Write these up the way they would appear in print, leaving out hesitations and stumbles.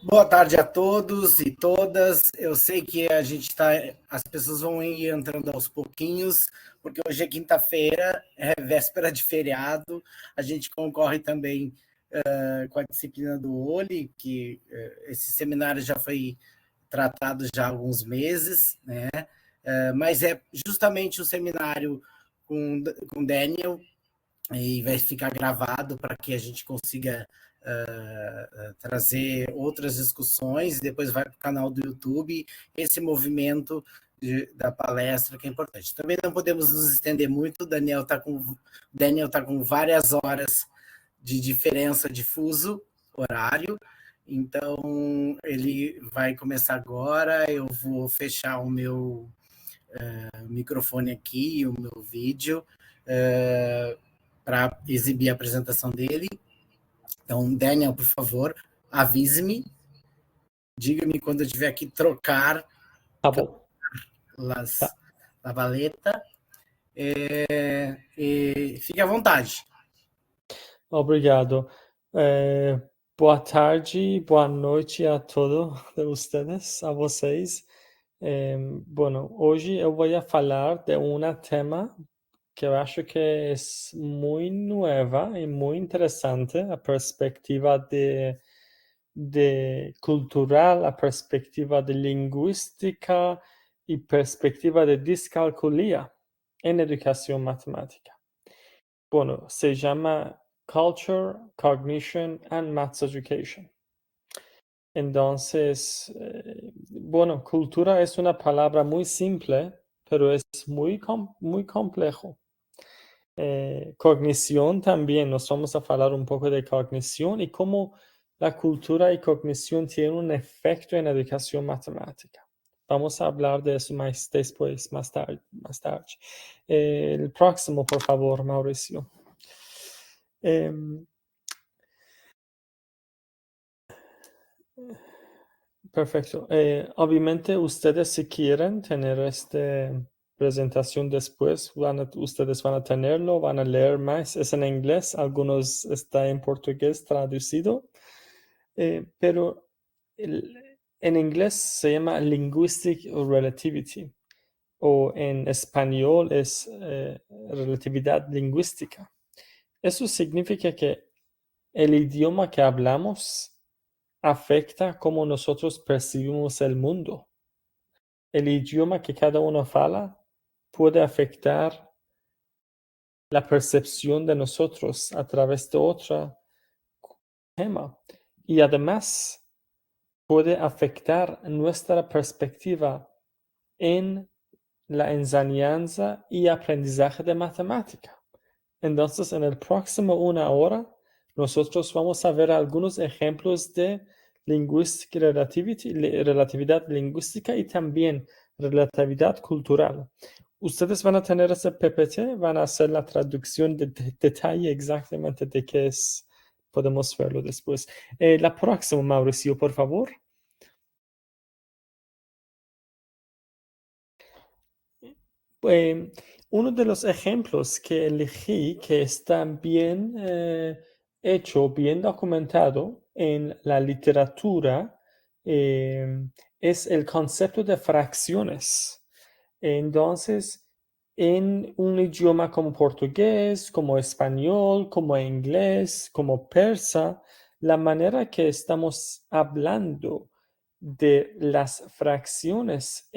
Boa tarde a todos e todas. Eu sei que as pessoas vão ir entrando aos pouquinhos, porque hoje é quinta-feira, é véspera de feriado. A gente concorre também com a disciplina do OLI, que esse seminário já foi tratado já há alguns meses, né? Mas é justamente o seminário com Daniel, e vai ficar gravado para que a gente consiga trazer outras discussões, e depois vai para o canal do YouTube, esse movimento da palestra que é importante. Também não podemos nos estender muito, Daniel tá com várias horas de diferença de fuso horário, então ele vai começar agora, eu vou fechar o meu microfone aqui, o meu vídeo, para exibir a apresentação dele. Então, Daniel, por favor, avise-me, diga-me quando eu tiver que trocar Tá bom. las, Tá. a valeta. Fique à vontade. Obrigado. Boa tarde, boa noite a todos vocês, a vocês. Bueno, hoje eu vou falar de um tema que eu acho que é muito nova e muito interessante, a perspectiva de cultural, a perspectiva de linguística e perspectiva de descalculia em educação matemática. Bueno, se llama Culture, Cognition and Maths Education. Entonces, bueno, cultura es una palabra muy simple, pero es muy complejo. Cognición también, nos vamos a hablar un poco de cognición y cómo la cultura y cognición tienen un efecto en la educación matemática. Vamos a hablar de eso más después, más tarde. El próximo, por favor, Mauricio. Perfecto. Obviamente ustedes si quieren tener esta presentación después, ustedes van a tenerlo, van a leer más. Es en inglés, algunos está en portugués traducido, pero en inglés se llama Linguistic Relativity o en español es relatividad lingüística. Eso significa que el idioma que hablamos afecta cómo nosotros percibimos el mundo. El idioma que cada uno habla puede afectar la percepción de nosotros a través de otro tema. Y además puede afectar nuestra perspectiva en la enseñanza y aprendizaje de matemática. Entonces, en el próximo 1 hora, nosotros vamos a ver algunos ejemplos de relatividad lingüística y también relatividad cultural. Ustedes van a tener ese PPT, van a hacer la traducción de detalle exactamente de qué es. Podemos verlo después. La próxima, Mauricio, por favor. Uno de los ejemplos que elegí, que está bien hecho, bien documentado en la literatura, es el concepto de fracciones. Entonces, en un idioma como portugués, como español, como inglés, como persa, la manera que estamos hablando de las fracciones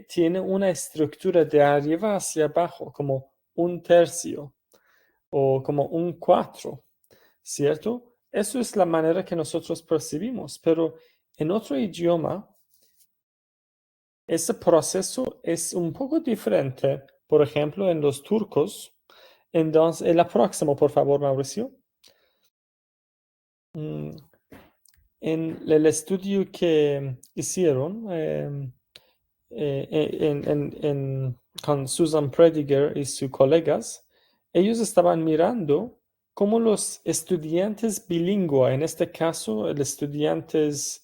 tiene una estructura de arriba hacia abajo, como un tercio o como un cuatro, ¿cierto? Eso es la manera que nosotros percibimos, pero en otro idioma, ese proceso es un poco diferente. Por ejemplo, en los turcos. Entonces, la próxima, por favor, Mauricio. En el estudio que hicieron, con Susan Prediger y sus colegas, ellos estaban mirando cómo los estudiantes bilingües, en este caso, los estudiantes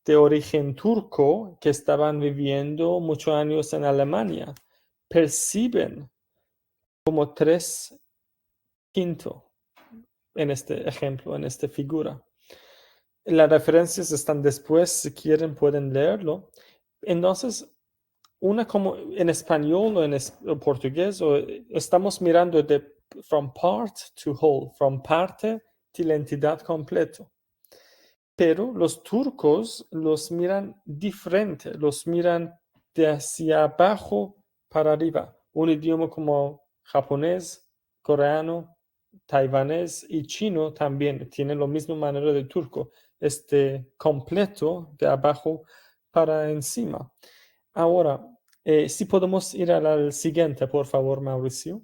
de origen turco que estaban viviendo muchos años en Alemania, perciben como 3/5 en este ejemplo, en esta figura. Las referencias están después, si quieren pueden leerlo. Entonces, una como en español o en o portugués, estamos mirando de from part to whole, from parte de la entidad completo. Pero los turcos los miran diferente, los miran de hacia abajo para arriba. Un idioma como japonés, coreano, taiwanés y chino también tiene la misma manera de turco, este completo de abajo para encima. Ahora, si podemos ir al siguiente, por favor, Mauricio.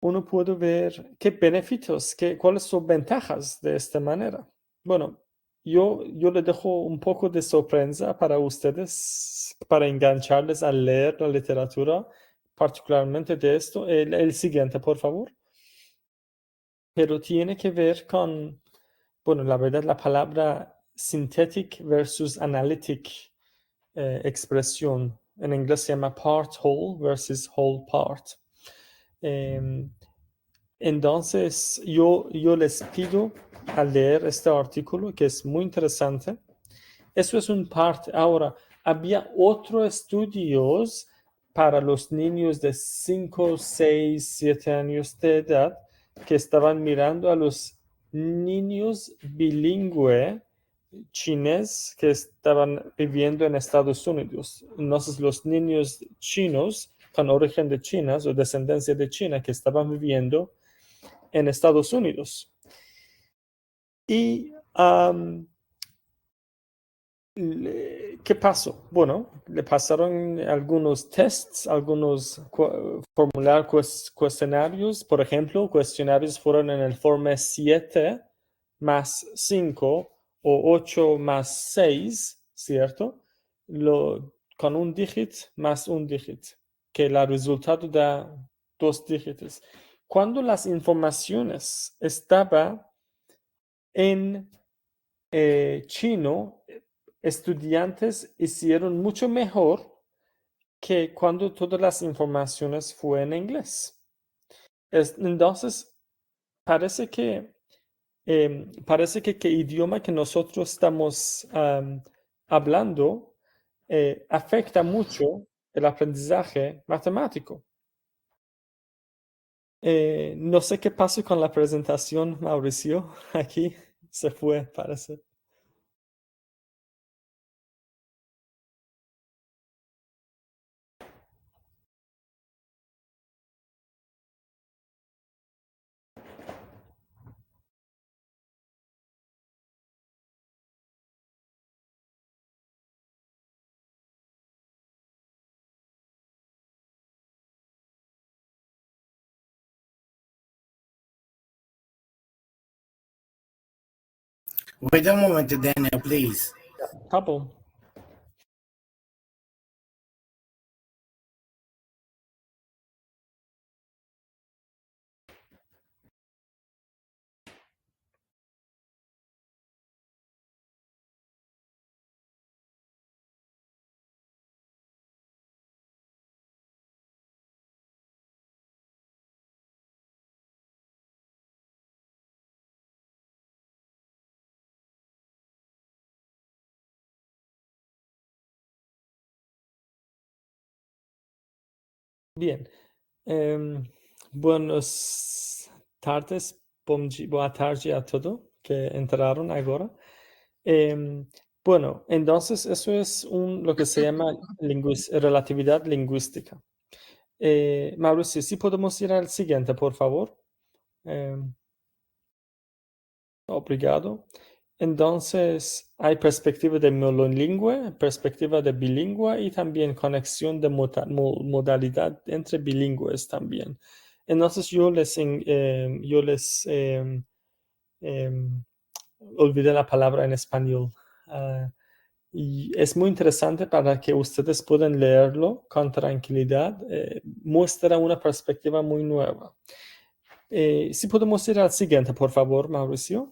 Uno puede ver qué beneficios, cuáles son ventajas de esta manera. Bueno, yo le dejo un poco de sorpresa para ustedes, para engancharles a leer la literatura, particularmente de esto. El siguiente, por favor. Pero tiene que ver con, bueno, la verdad, la palabra synthetic versus analytic expresión. En inglés se llama part whole versus whole part. Entonces, yo les pido a leer este artículo que es muy interesante. Eso es un parte. Ahora, había otros estudios para los niños de 5, 6, 7 años de edad que estaban mirando a los niños bilingües chinos que estaban viviendo en Estados Unidos. Entonces, los niños chinos con origen de China o descendencia de China que estaban viviendo en Estados Unidos. Y ¿qué pasó? Bueno, le pasaron algunos tests, algunos cuestionarios. Por ejemplo, cuestionarios fueron en el forma 7 más 5 o 8 más 6, ¿cierto? Con un dígito más un dígito, que el resultado da 2 dígitos. Cuando las informaciones estaban en chino, estudiantes hicieron mucho mejor que cuando todas las informaciones fue en inglés. Entonces, parece que que idioma que nosotros estamos hablando afecta mucho el aprendizaje matemático. No sé qué pasó con la presentación, Mauricio. Aquí se fue, parece. Wait a moment, Daniel, please. Tá bom. Bien. Buenas tardes, boa tarde a todos que entraron ahora. Bueno, entonces eso es lo que se llama relatividad lingüística. Mauricio, si podemos ir al siguiente, por favor. Obrigado. Entonces, hay perspectiva de monolingüe, perspectiva de bilingüe y también conexión de modalidad entre bilingües también. Entonces, yo les olvidé la palabra en español. Y es muy interesante para que ustedes puedan leerlo con tranquilidad. Muestra una perspectiva muy nueva. Si podemos ir al siguiente, por favor, Mauricio.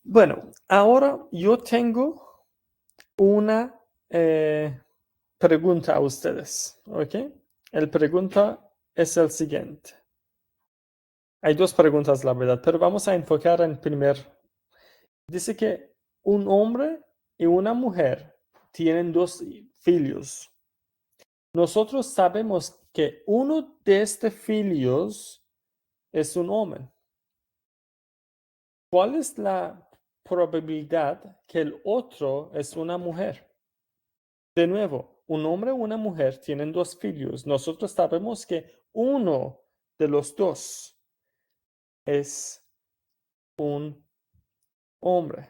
Bueno, ahora yo tengo una pregunta a ustedes, ¿ok? El pregunta es el siguiente. Hay dos preguntas, la verdad, pero vamos a enfocar en primer. Dice que un hombre y una mujer tienen dos hijos. Nosotros sabemos que uno de estos hijos es un hombre. ¿Cuál es la probabilidad que el otro es una mujer? De nuevo, un hombre y una mujer tienen dos hijos. Nosotros sabemos que uno de los dos es un hombre.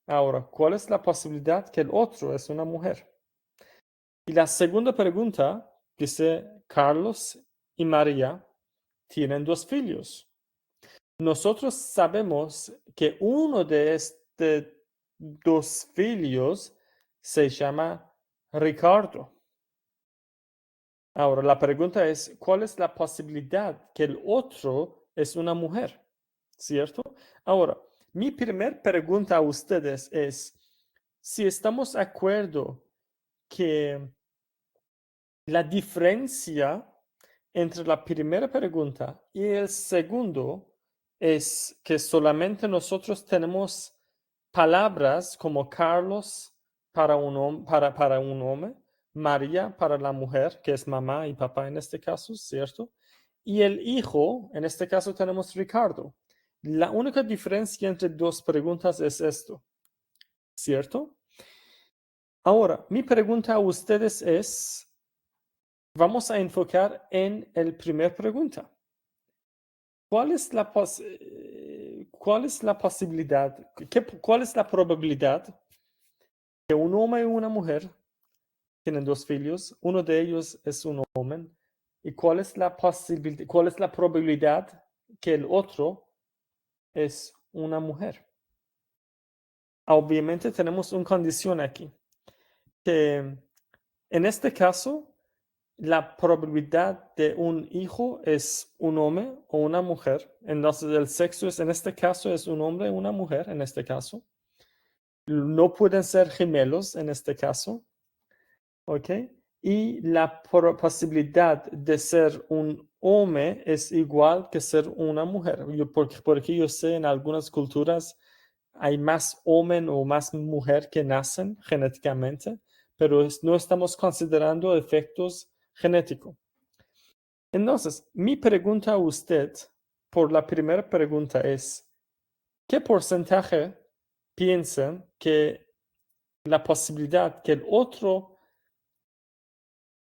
Ahora, ¿cuál es la posibilidad que el otro es una mujer? Y la segunda pregunta dice, Carlos y María tienen dos hijos. Nosotros sabemos que uno de estos dos hijos se llama Ricardo. Ahora, la pregunta es, ¿cuál es la posibilidad que el otro es una mujer? ¿Cierto? Ahora, mi primera pregunta a ustedes es, si estamos de acuerdo que la diferencia entre la primera pregunta y el segundo es que solamente nosotros tenemos palabras como Carlos para un hombre, María para la mujer, que es mamá y papá en este caso, ¿cierto? Y el hijo, en este caso tenemos Ricardo. La única diferencia entre dos preguntas es esto, ¿cierto? Ahora, mi pregunta a ustedes es, vamos a enfocar en la primera pregunta. ¿Cuál es la posibilidad, cuál es la probabilidad que un hombre y una mujer tienen dos hijos, uno de ellos es un hombre, y cuál es la probabilidad que el otro es una mujer? Obviamente tenemos una condición aquí, que en este caso la probabilidad de un hijo es un hombre o una mujer. Entonces el sexo es, en este caso, es un hombre o una mujer, en este caso. No pueden ser gemelos en este caso. ¿Ok? Y la posibilidad de ser un hombre es igual que ser una mujer. Porque yo sé en algunas culturas hay más hombre o más mujer que nacen genéticamente, pero no estamos considerando efectos genéticos. Entonces, mi pregunta a usted por la primera pregunta es, ¿qué porcentaje piensan que la posibilidad que el otro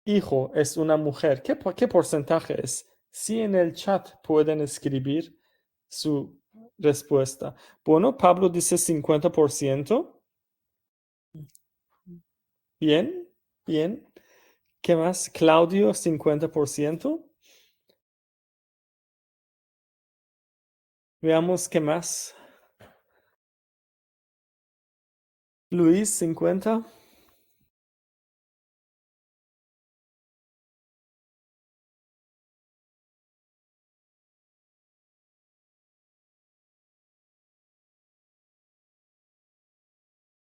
hijo es una mujer? ¿Qué porcentaje es? Si en el chat pueden escribir su respuesta. Bueno, Pablo dice 50%. Bien, bien. ¿Qué más? Claudio, 50%. Veamos qué más. Luis, 50.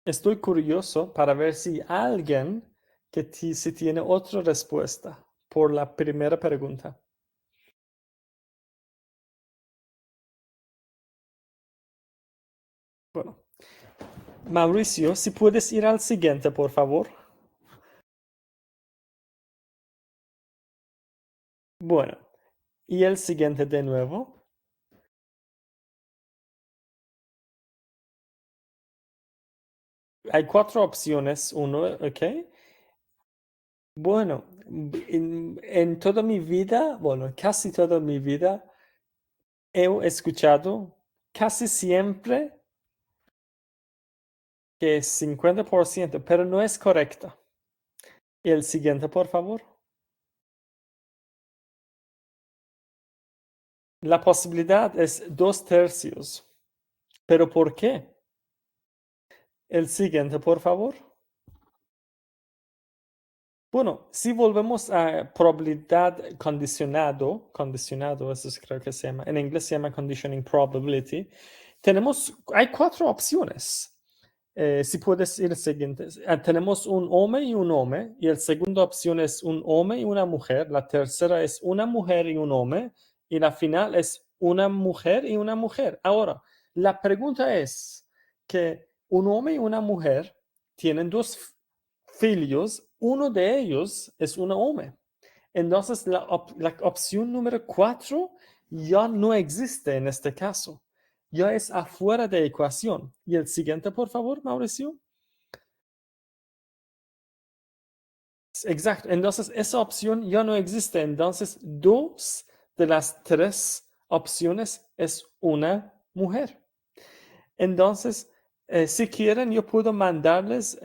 Estoy curioso para ver si alguien si tiene otra respuesta por la primera pregunta. Bueno, Mauricio, si puedes ir al siguiente, por favor. Bueno, y el siguiente de nuevo. Hay 4 opciones, uno, ¿ok? Bueno, en toda mi vida, bueno, casi toda mi vida, he escuchado casi siempre que es 50%, pero no es correcta. Y el siguiente, por favor. La posibilidad es 2/3. ¿Pero por qué? El siguiente, por favor. Bueno, si volvemos a probabilidad condicionado, eso creo que se llama, en inglés se llama conditioning probability, hay 4 opciones. Si puedes ir siguiente. Tenemos un hombre y un hombre, y la segunda opción es un hombre y una mujer, la tercera es una mujer y un hombre, y la final es una mujer y una mujer. Ahora, la pregunta es que un hombre y una mujer tienen dos hijos, uno de ellos es un hombre. Entonces, la opción número 4 ya no existe en este caso. Ya es afuera de ecuación. Y el siguiente, por favor, Mauricio. Exacto. Entonces, esa opción ya no existe. Entonces, 2 de las 3 opciones es una mujer. Entonces, si quieren, yo puedo mandarles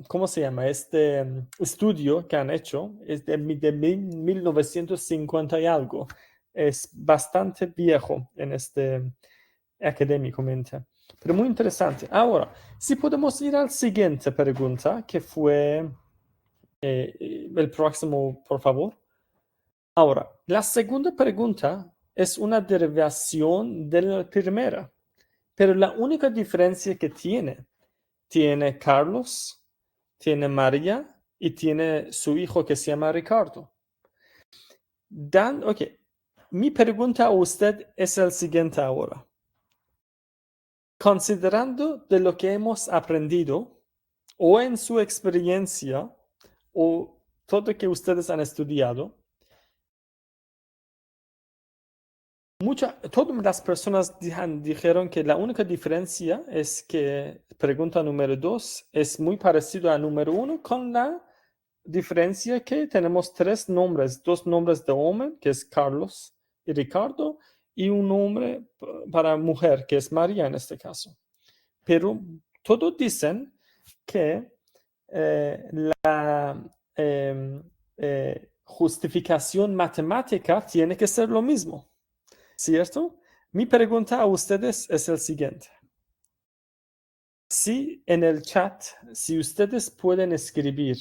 ¿cómo se llama? Este estudio que han hecho, es de 1950 y algo. Es bastante viejo en académicamente, pero muy interesante. Ahora, si podemos ir a la siguiente pregunta, que fue el próximo, por favor. Ahora, la segunda pregunta es una derivación de la primera, pero la única diferencia que tiene Carlos, tiene María y tiene su hijo que se llama Ricardo. Ok, mi pregunta a usted es el siguiente ahora. Considerando de lo que hemos aprendido, o en su experiencia, o todo que ustedes han estudiado, todas las personas dijeron que la única diferencia es que pregunta número 2 es muy parecido a número 1 con la diferencia que tenemos 3 nombres, 2 nombres de hombre, que es Carlos y Ricardo, y un nombre para mujer, que es María en este caso. Pero todos dicen que la justificación matemática tiene que ser lo mismo, ¿cierto? Mi pregunta a ustedes es el siguiente. Si en el chat, si ustedes pueden escribir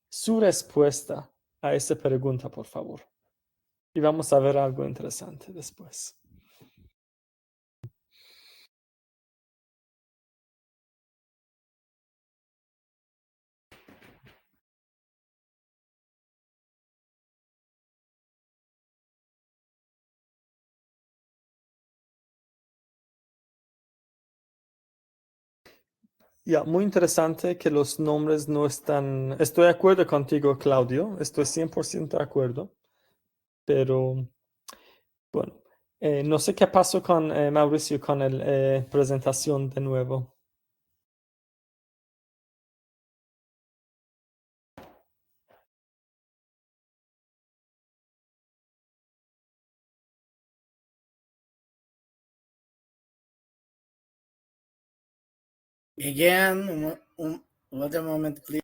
su respuesta a esa pregunta, por favor. Y vamos a ver algo interesante después. Ya, muy interesante que los nombres no están... Estoy de acuerdo contigo, Claudio. Estoy 100% de acuerdo. Pero, bueno, no sé qué pasó con Mauricio con la presentación de nuevo. Again, what a moment, please.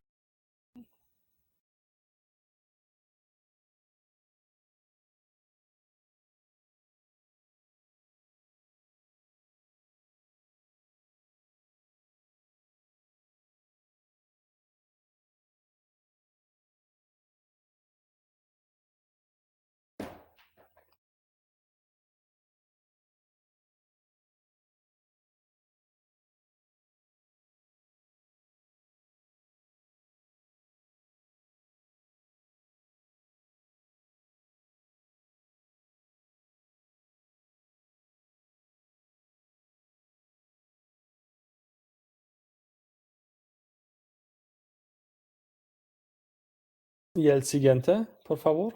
Y el siguiente, por favor.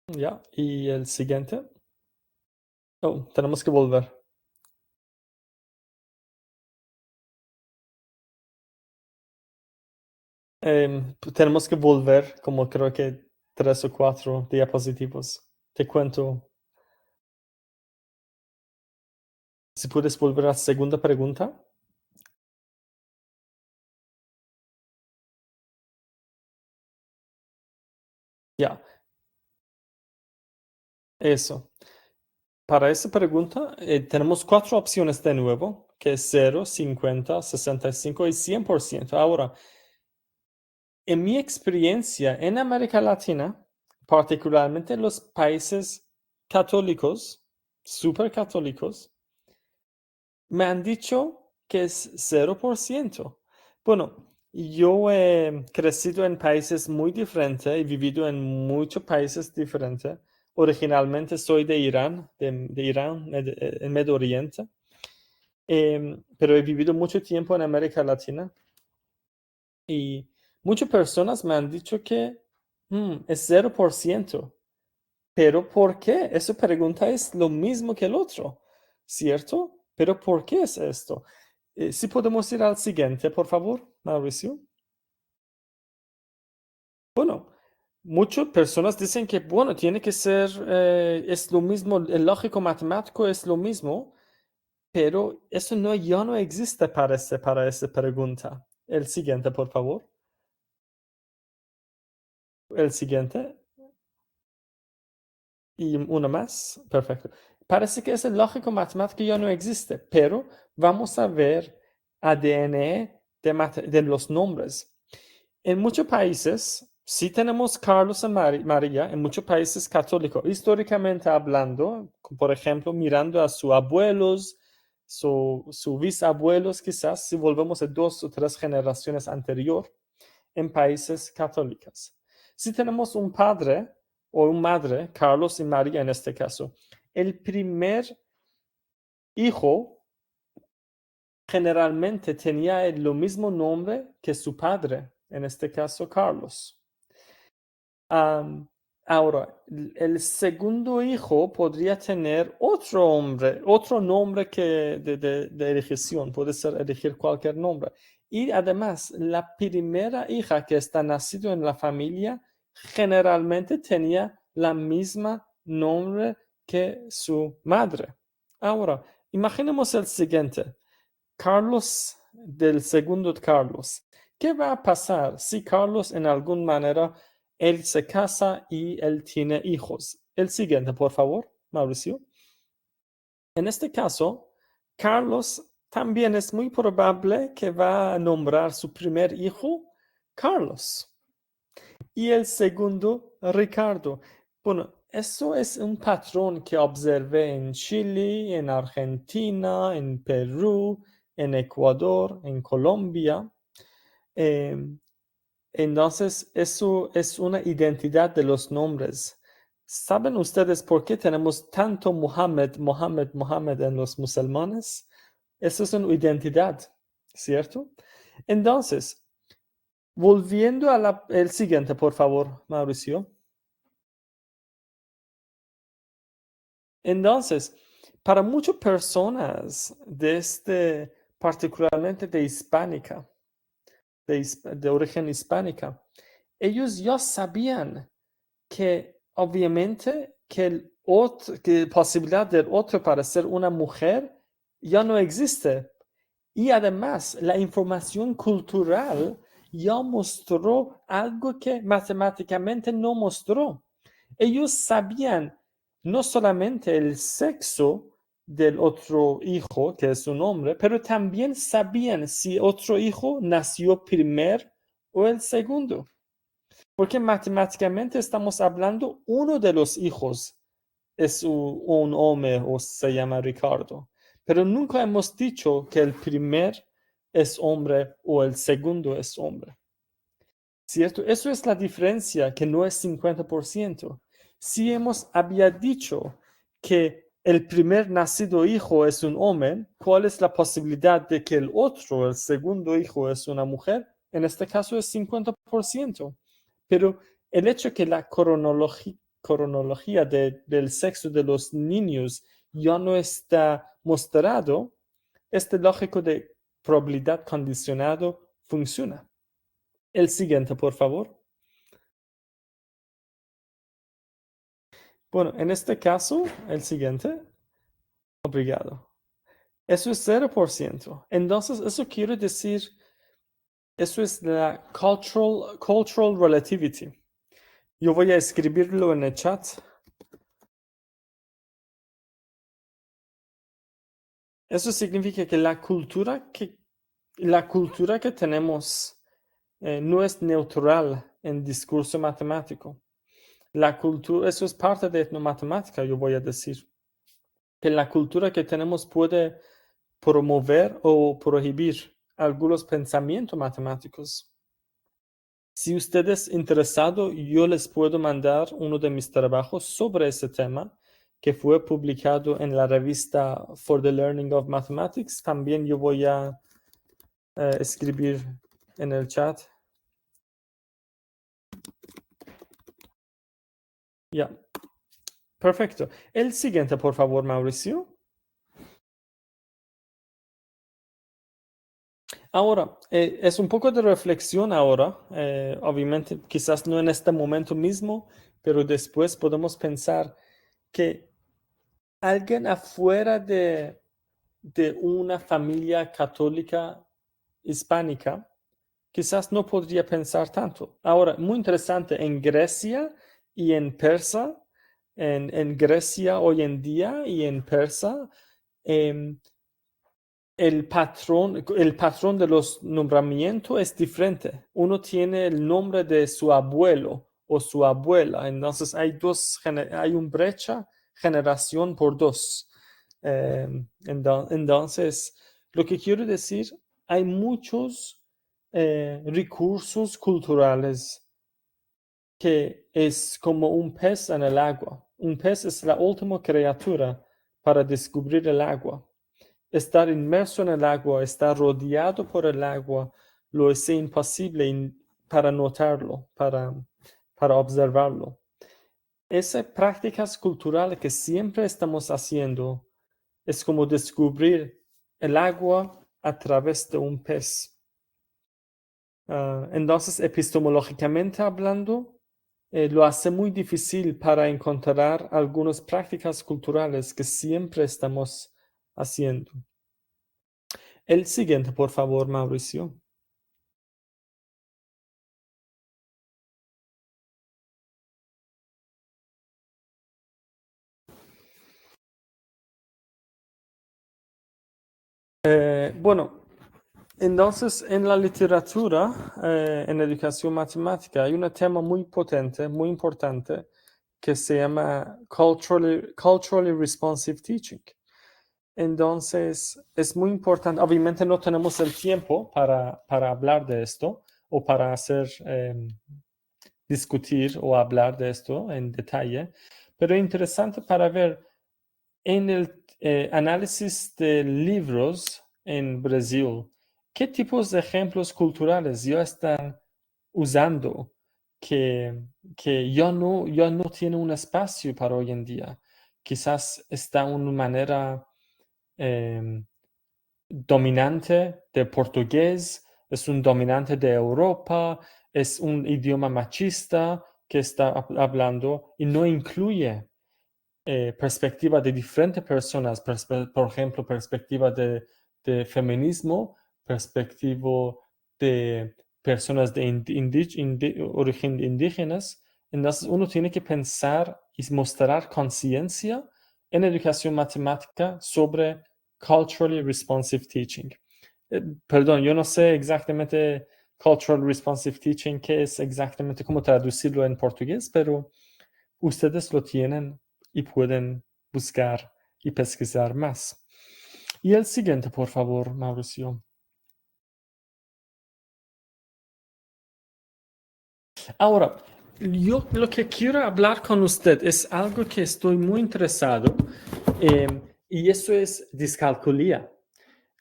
Ya, y el siguiente. Oh, tenemos que volver. Tenemos que volver como creo que 3 o 4 diapositivos. Te cuento. Si puedes volver a la segunda pregunta. Ya, eso. Para esa pregunta tenemos 4 opciones de nuevo, que es 0, 50, 65 y 100%. Ahora, en mi experiencia en América Latina, particularmente en los países católicos, súper católicos, me han dicho que es 0%. Bueno, Yo he crecido en países muy diferentes, he vivido en muchos países diferentes. Originalmente soy de Irán, de Irán, en Medio Oriente. Pero he vivido mucho tiempo en América Latina y muchas personas me han dicho que es 0%. Pero ¿por qué? Esa pregunta es lo mismo que el otro, ¿cierto? Pero ¿por qué es esto? Si podemos ir al siguiente, por favor, Mauricio. Bueno, muchas personas dicen que, bueno, tiene que ser, es lo mismo, el lógico matemático es lo mismo, pero eso no, ya no existe para esa pregunta. El siguiente, por favor. El siguiente. Y uno más. Perfecto. Parece que ese lógico matemático ya no existe, pero vamos a ver ADN de los nombres. En muchos países, sí tenemos Carlos y María, en muchos países católicos, históricamente hablando, por ejemplo, mirando a sus abuelos, su bisabuelos, quizás, si volvemos a 2 o 3 generaciones anterior, en países católicos. Si tenemos un padre o una madre, Carlos y María en este caso, el primer hijo generalmente tenía el mismo nombre que su padre, en este caso Carlos. Ahora, el segundo hijo podría tener otro nombre que de elección, puede ser elegir cualquier nombre. Y además, la primera hija que está nacida en la familia generalmente tenía la misma nombre que su madre. Ahora, imaginemos el siguiente. Carlos del segundo Carlos. ¿Qué va a pasar si Carlos en alguna manera él se casa y él tiene hijos? El siguiente, por favor, Mauricio. En este caso, Carlos también es muy probable que va a nombrar su primer hijo Carlos y el segundo Ricardo. Bueno, eso es un patrón que observé en Chile, en Argentina, en Perú, en Ecuador, en Colombia. Entonces, eso es una identidad de los nombres. ¿Saben ustedes por qué tenemos tanto Mohammed, Mohammed, Mohammed en los musulmanes? Eso es una identidad, ¿cierto? Entonces, volviendo a el siguiente, por favor, Mauricio. Entonces, para muchas personas, particularmente de hispánica, de origen hispánica, ellos ya sabían que obviamente que posibilidad del otro para ser una mujer ya no existe. Y además, la información cultural ya mostró algo que matemáticamente no mostró. Ellos sabían no solamente el sexo del otro hijo, que es un hombre, pero también sabían si otro hijo nació primero o el segundo. Porque matemáticamente estamos hablando, uno de los hijos es un hombre o se llama Ricardo. Pero nunca hemos dicho que el primer es hombre o el segundo es hombre. ¿Cierto? Eso es la diferencia, que no es 50%. Si había dicho que el primer nacido hijo es un hombre, ¿cuál es la posibilidad de que el segundo hijo es una mujer? En este caso es 50%. Pero el hecho que la cronología del sexo de los niños ya no está mostrado, este lógico de probabilidad condicionado funciona. El siguiente, por favor. Bueno, en este caso, el siguiente. Obrigado. Eso es 0%. Entonces, eso quiere decir, eso es la cultural relativity. Yo voy a escribirlo en el chat. Eso significa que la cultura que tenemos no es neutral en discurso matemático. La cultura, eso es parte de etnomatemática, yo voy a decir. Que la cultura que tenemos puede promover o prohibir algunos pensamientos matemáticos. Si ustedes interesados, yo les puedo mandar uno de mis trabajos sobre ese tema, que fue publicado en la revista For the Learning of Mathematics. También yo voy a escribir en el chat. Ya. Perfecto. El siguiente, por favor, Mauricio. Ahora, es un poco de reflexión ahora. Obviamente, quizás no en este momento mismo, pero después podemos pensar que alguien afuera de una familia católica hispánica quizás no podría pensar tanto. Ahora, muy interesante, en Grecia y en Persa, en Grecia hoy en día y en Persa, em, el patrón de los nombramientos es diferente. Uno tiene el nombre de su abuelo o su abuela, entonces hay un brecha generación por dos. Entonces, lo que quiero decir, hay muchos recursos culturales que es como un pez en el agua. Un pez es la última criatura para descubrir el agua. Estar inmerso en el agua, estar rodeado por el agua, lo es imposible para notarlo, para observarlo. Esas prácticas culturales que siempre estamos haciendo es como descubrir el agua a través de un pez. Entonces, epistemológicamente hablando, lo hace muy difícil para encontrar algunas prácticas culturales que siempre estamos haciendo. El siguiente, por favor, Mauricio. Bueno, entonces en la literatura, en educación matemática, hay un tema muy potente, muy importante, que se llama culturally responsive teaching. Entonces, es muy importante, obviamente no tenemos el tiempo para hablar de esto o para discutir o hablar de esto en detalle, pero es interesante para ver en el análisis de libros en Brasil, ¿qué tipos de ejemplos culturales ya están usando que ya no tiene un espacio para hoy en día? Quizás está una manera dominante de portugués, es un dominante de Europa, es un idioma machista que está hablando y no incluye perspectiva de diferentes personas, por ejemplo, perspectiva de feminismo, perspectiva de personas de origen indígenas. Entonces uno tiene que pensar y mostrar conciencia en educación matemática sobre culturally responsive teaching. Perdón, yo no sé exactamente cultural responsive teaching, qué es exactamente, cómo traducirlo en portugués, pero ustedes lo tienen y pueden buscar y pesquisar más. Y el siguiente, por favor, Mauricio. Ahora, yo lo que quiero hablar con usted es algo que estoy muy interesado y eso es discalculia.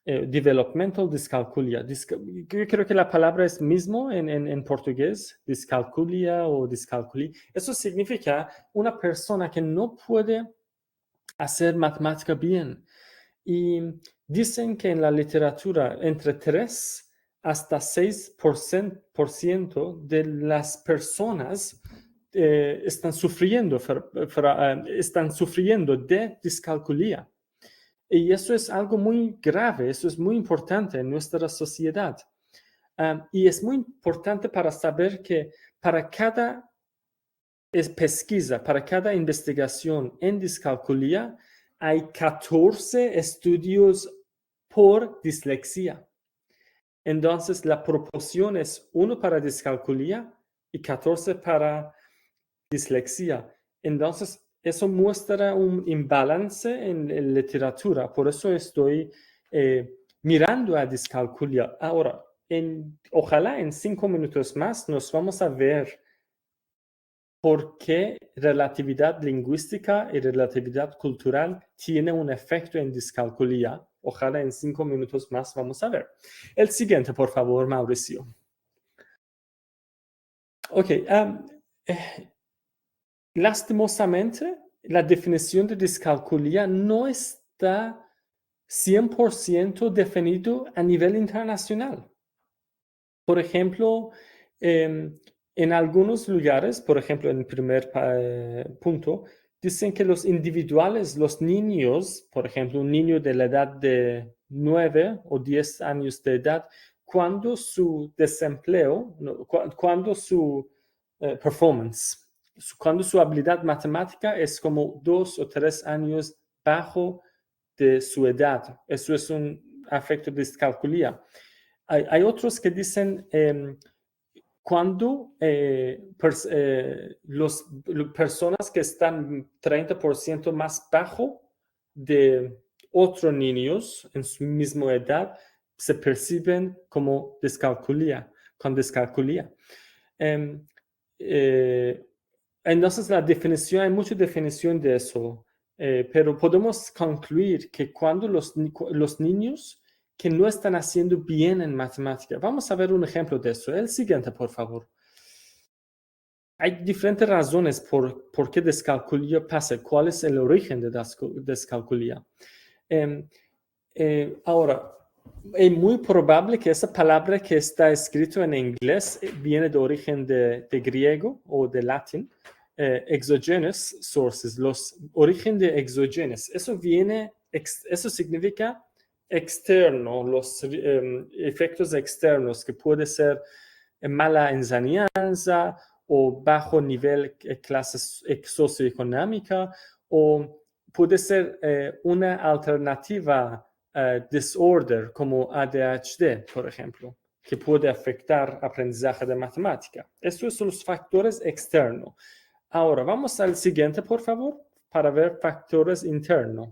Developmental discalculia. Yo creo que la palabra es mismo en portugués, discalculia o discalculi. Eso significa una persona que no puede hacer matemática bien. Y dicen que en la literatura entre 3 hasta 6% de las personas están sufriendo de discalculia. Y eso es algo muy grave, eso es muy importante en nuestra sociedad. Y es muy importante para saber que para cada pesquisa, para cada investigación en discalculia, hay 14 estudios por dislexia. Entonces, la proporción es 1 para discalculia y 14 para dislexia. Entonces, eso muestra un imbalance en la literatura. Por eso estoy mirando a discalculia. Ahora, ojalá en 5 minutos más nos vamos a ver por qué relatividad lingüística y relatividad cultural tiene un efecto en discalculia. Ojalá en 5 minutos más vamos a ver. El siguiente, por favor, Mauricio. Ok. Lastimosamente, la definición de discalculia no está 100% definido a nivel internacional. Por ejemplo, en algunos lugares, por ejemplo, en el primer punto, dicen que los individuales, los niños, por ejemplo, un niño de la edad de 9 o 10 años de edad, cuando su desempleo, cuando su performance, cuando su habilidad matemática es como 2 o 3 años bajo de su edad. Eso es un efecto de discalculia. Hay otros que dicen cuando las personas que están 30% más bajo de otros niños en su misma edad se perciben como con discalculia. Entonces la definición, hay mucha definición de eso, pero podemos concluir que cuando los niños que no están haciendo bien en matemática, vamos a ver un ejemplo de eso. El siguiente, por favor. Hay diferentes razones por qué descalculia pasa. ¿Cuál es el origen de descalculia? Ahora, es muy probable que esa palabra que está escrita en inglés viene de origen de griego o de latín. Exogenous sources, los origen de exogenous. Eso significa externo, los efectos externos, que puede ser mala enseñanza o bajo nivel clase socioeconómica, o puede ser una alternativa disorder como ADHD, por ejemplo, que puede afectar aprendizaje de matemática. Estos son los factores externos. Ahora, vamos al siguiente, por favor, para ver factores internos.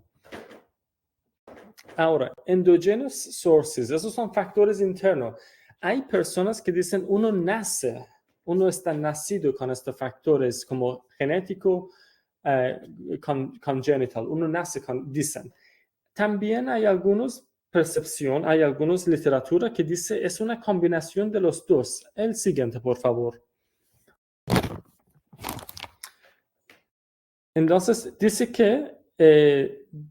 Ahora, endogenous sources, esos son factores internos. Hay personas que dicen uno está nacido con estos factores como genético, congenital, uno nace dicen. También hay algunos percepción, hay algunos literatura que dice es una combinación de los dos. El siguiente, por favor. Entonces, dice que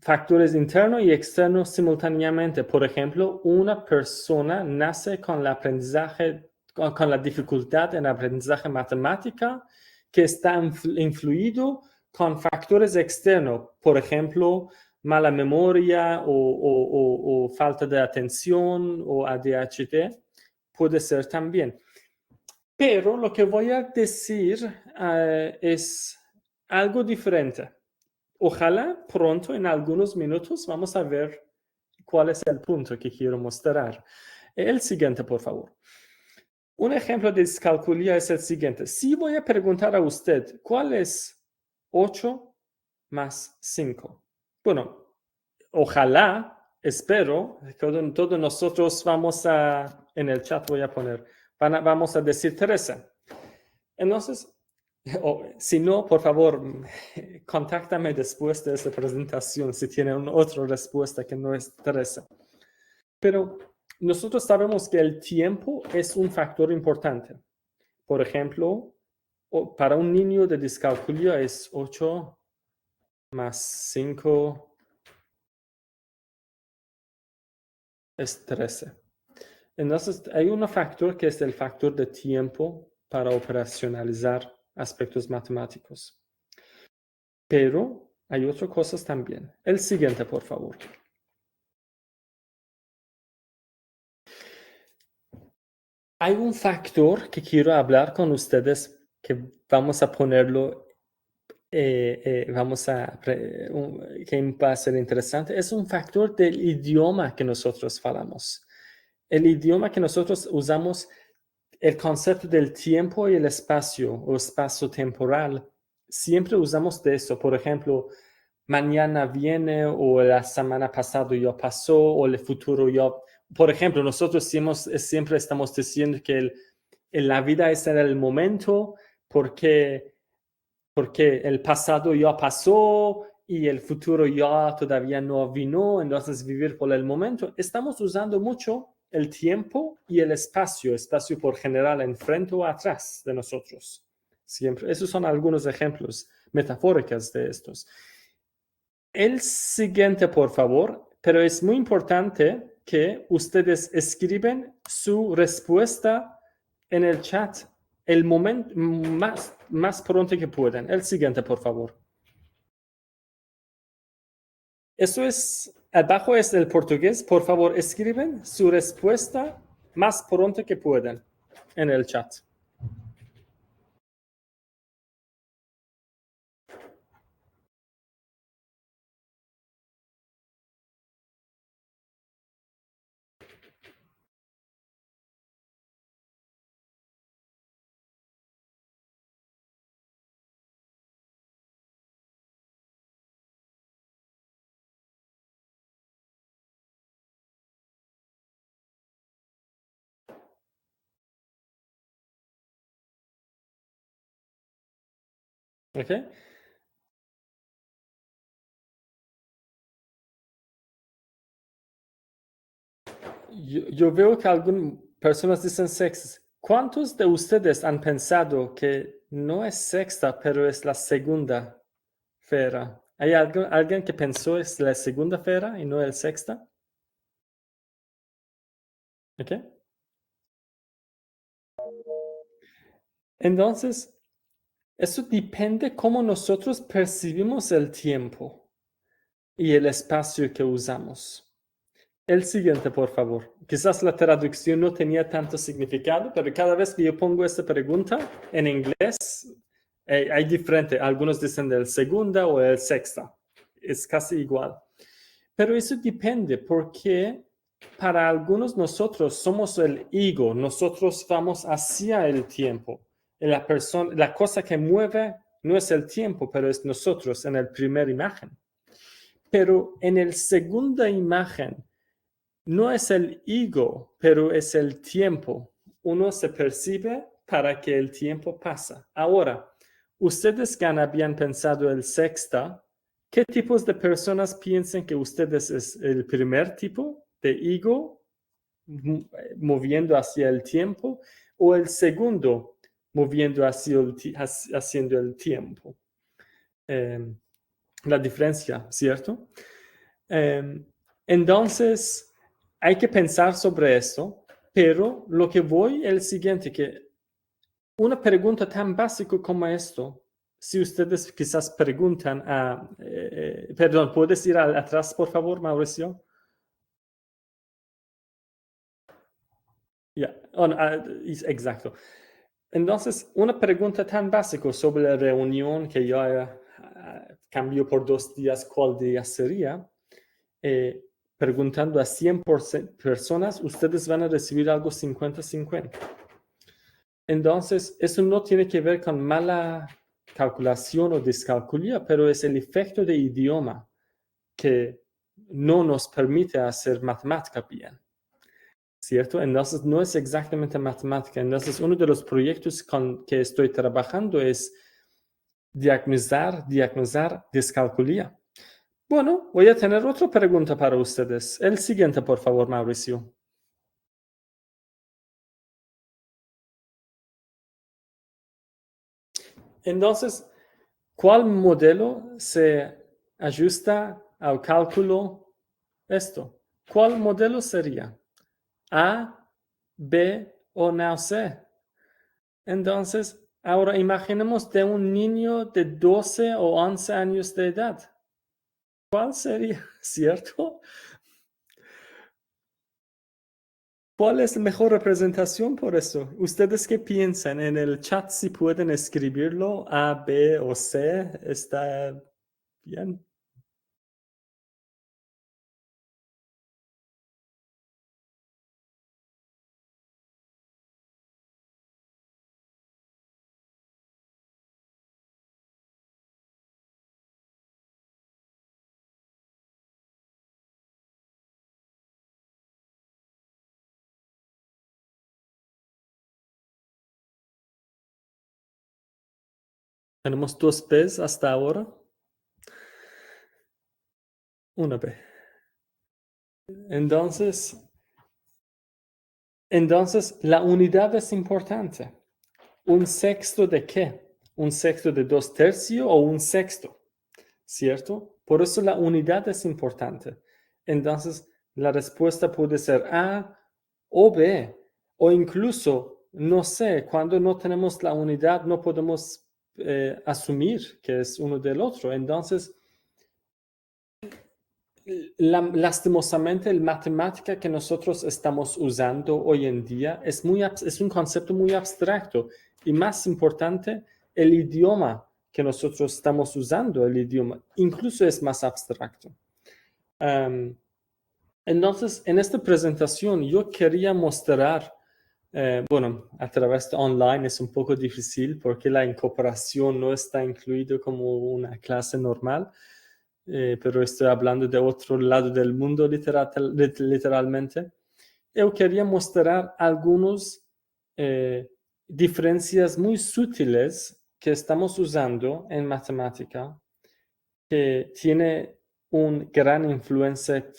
factores internos y externos simultáneamente. Por ejemplo, una persona nace con el aprendizaje, con la dificultad en aprendizaje matemática que está influido con factores externos. Por ejemplo, mala memoria o falta de atención o ADHD. Puede ser también. Pero lo que voy a decir es algo diferente. Ojalá pronto, en algunos minutos, vamos a ver cuál es el punto que quiero mostrar. El siguiente, por favor. Un ejemplo de discalculia es el siguiente. Si voy a preguntar a usted, ¿cuál es 8 más 5? Bueno, ojalá, espero, que todos nosotros vamos en el chat voy a poner, vamos a decir 13. Entonces, si no, por favor, contáctame después de esta presentación si tienen otra respuesta que no es 13. Pero nosotros sabemos que el tiempo es un factor importante. Por ejemplo, para un niño de discalculia es 8 más 5 es 13. Entonces, hay un factor que es el factor de tiempo para operacionalizar aspectos matemáticos. Pero hay otras cosas también. El siguiente, por favor. Hay un factor que quiero hablar con ustedes que vamos a ponerlo, que va a ser interesante. Es un factor del idioma que nosotros hablamos. El idioma que nosotros usamos, el concepto del tiempo y el espacio o espacio temporal, siempre usamos de eso. Por ejemplo, mañana viene o la semana pasada ya pasó o el futuro ya. por ejemplo, nosotros siempre estamos diciendo que la vida es en el momento porque el pasado ya pasó y el futuro ya todavía no vino, entonces vivir por el momento. Estamos usando mucho el tiempo y el espacio por general enfrente o atrás de nosotros. Siempre. Esos son algunos ejemplos metafóricos de estos. El siguiente, por favor, pero es muy importante que ustedes escriben su respuesta en el chat el momento más pronto que puedan. El siguiente, por favor. Eso es, abajo es el portugués. Por favor, escriben su respuesta más pronto que puedan en el chat. ¿Ok? Yo veo que algunas personas dicen sexta. ¿Cuántos de ustedes han pensado que no es sexta, pero es la segunda fera? ¿Hay alguien que pensó es la segunda fera y no el sexta? ¿Ok? Entonces, eso depende cómo nosotros percibimos el tiempo y el espacio que usamos. El siguiente, por favor. Quizás la traducción no tenía tanto significado, pero cada vez que yo pongo esta pregunta en inglés, hay diferente. Algunos dicen del segunda o el sexta. Es casi igual. Pero eso depende porque para algunos nosotros somos el ego. Nosotros vamos hacia el tiempo. La cosa que mueve no es el tiempo, pero es nosotros en la primera imagen. Pero en la segunda imagen, no es el ego, pero es el tiempo. Uno se percibe para que el tiempo pasa. Ahora, ustedes que habían pensado el sexta, ¿qué tipos de personas piensan que ustedes es el primer tipo de ego moviendo hacia el tiempo o el segundo moviendo haciendo el tiempo? La diferencia, ¿cierto? Entonces, hay que pensar sobre eso, pero lo que voy es el siguiente, que una pregunta tan básica como esto, si ustedes quizás preguntan perdón, ¿puedes ir atrás, por favor, Mauricio? Ya, exacto. Entonces, una pregunta tan básica sobre la reunión que yo cambio por 2 días, ¿cuál día sería? Preguntando a 100 personas, ustedes van a recibir algo 50-50. Entonces, eso no tiene que ver con mala calculación o descalculía, pero es el efecto de idioma que no nos permite hacer matemática bien, ¿cierto? Entonces, no es exactamente matemática. Entonces, uno de los proyectos con que estoy trabajando es diagnostar descalculía. Bueno, voy a tener otra pregunta para ustedes. El siguiente, por favor, Mauricio. Entonces, ¿cuál modelo se ajusta al cálculo esto? ¿Cuál modelo sería? ¿A, B o no C? Entonces, ahora imaginemos de un niño de 12 o 11 años de edad. ¿Cuál sería? ¿Cierto? ¿Cuál es la mejor representación por eso? ¿Ustedes qué piensan? En el chat si pueden escribirlo, A, B o C, está bien. Tenemos 2 P's hasta ahora. Una P. Entonces, la unidad es importante. ¿Un sexto de qué? ¿Un sexto de 2/3 o un sexto? ¿Cierto? Por eso la unidad es importante. Entonces, la respuesta puede ser A o B, o incluso, no sé, cuando no tenemos la unidad no podemos asumir que es uno del otro. Entonces, lastimosamente, la matemática que nosotros estamos usando hoy en día es un concepto muy abstracto y más importante, el idioma que nosotros estamos usando, el idioma, incluso es más abstracto. Entonces, en esta presentación yo quería mostrar, bueno, a través de online es un poco difícil porque la incorporación no está incluido como una clase normal, pero estoy hablando de otro lado del mundo literalmente. Yo quería mostrar algunas diferencias muy sutiles que estamos usando en matemática que tiene una gran influencia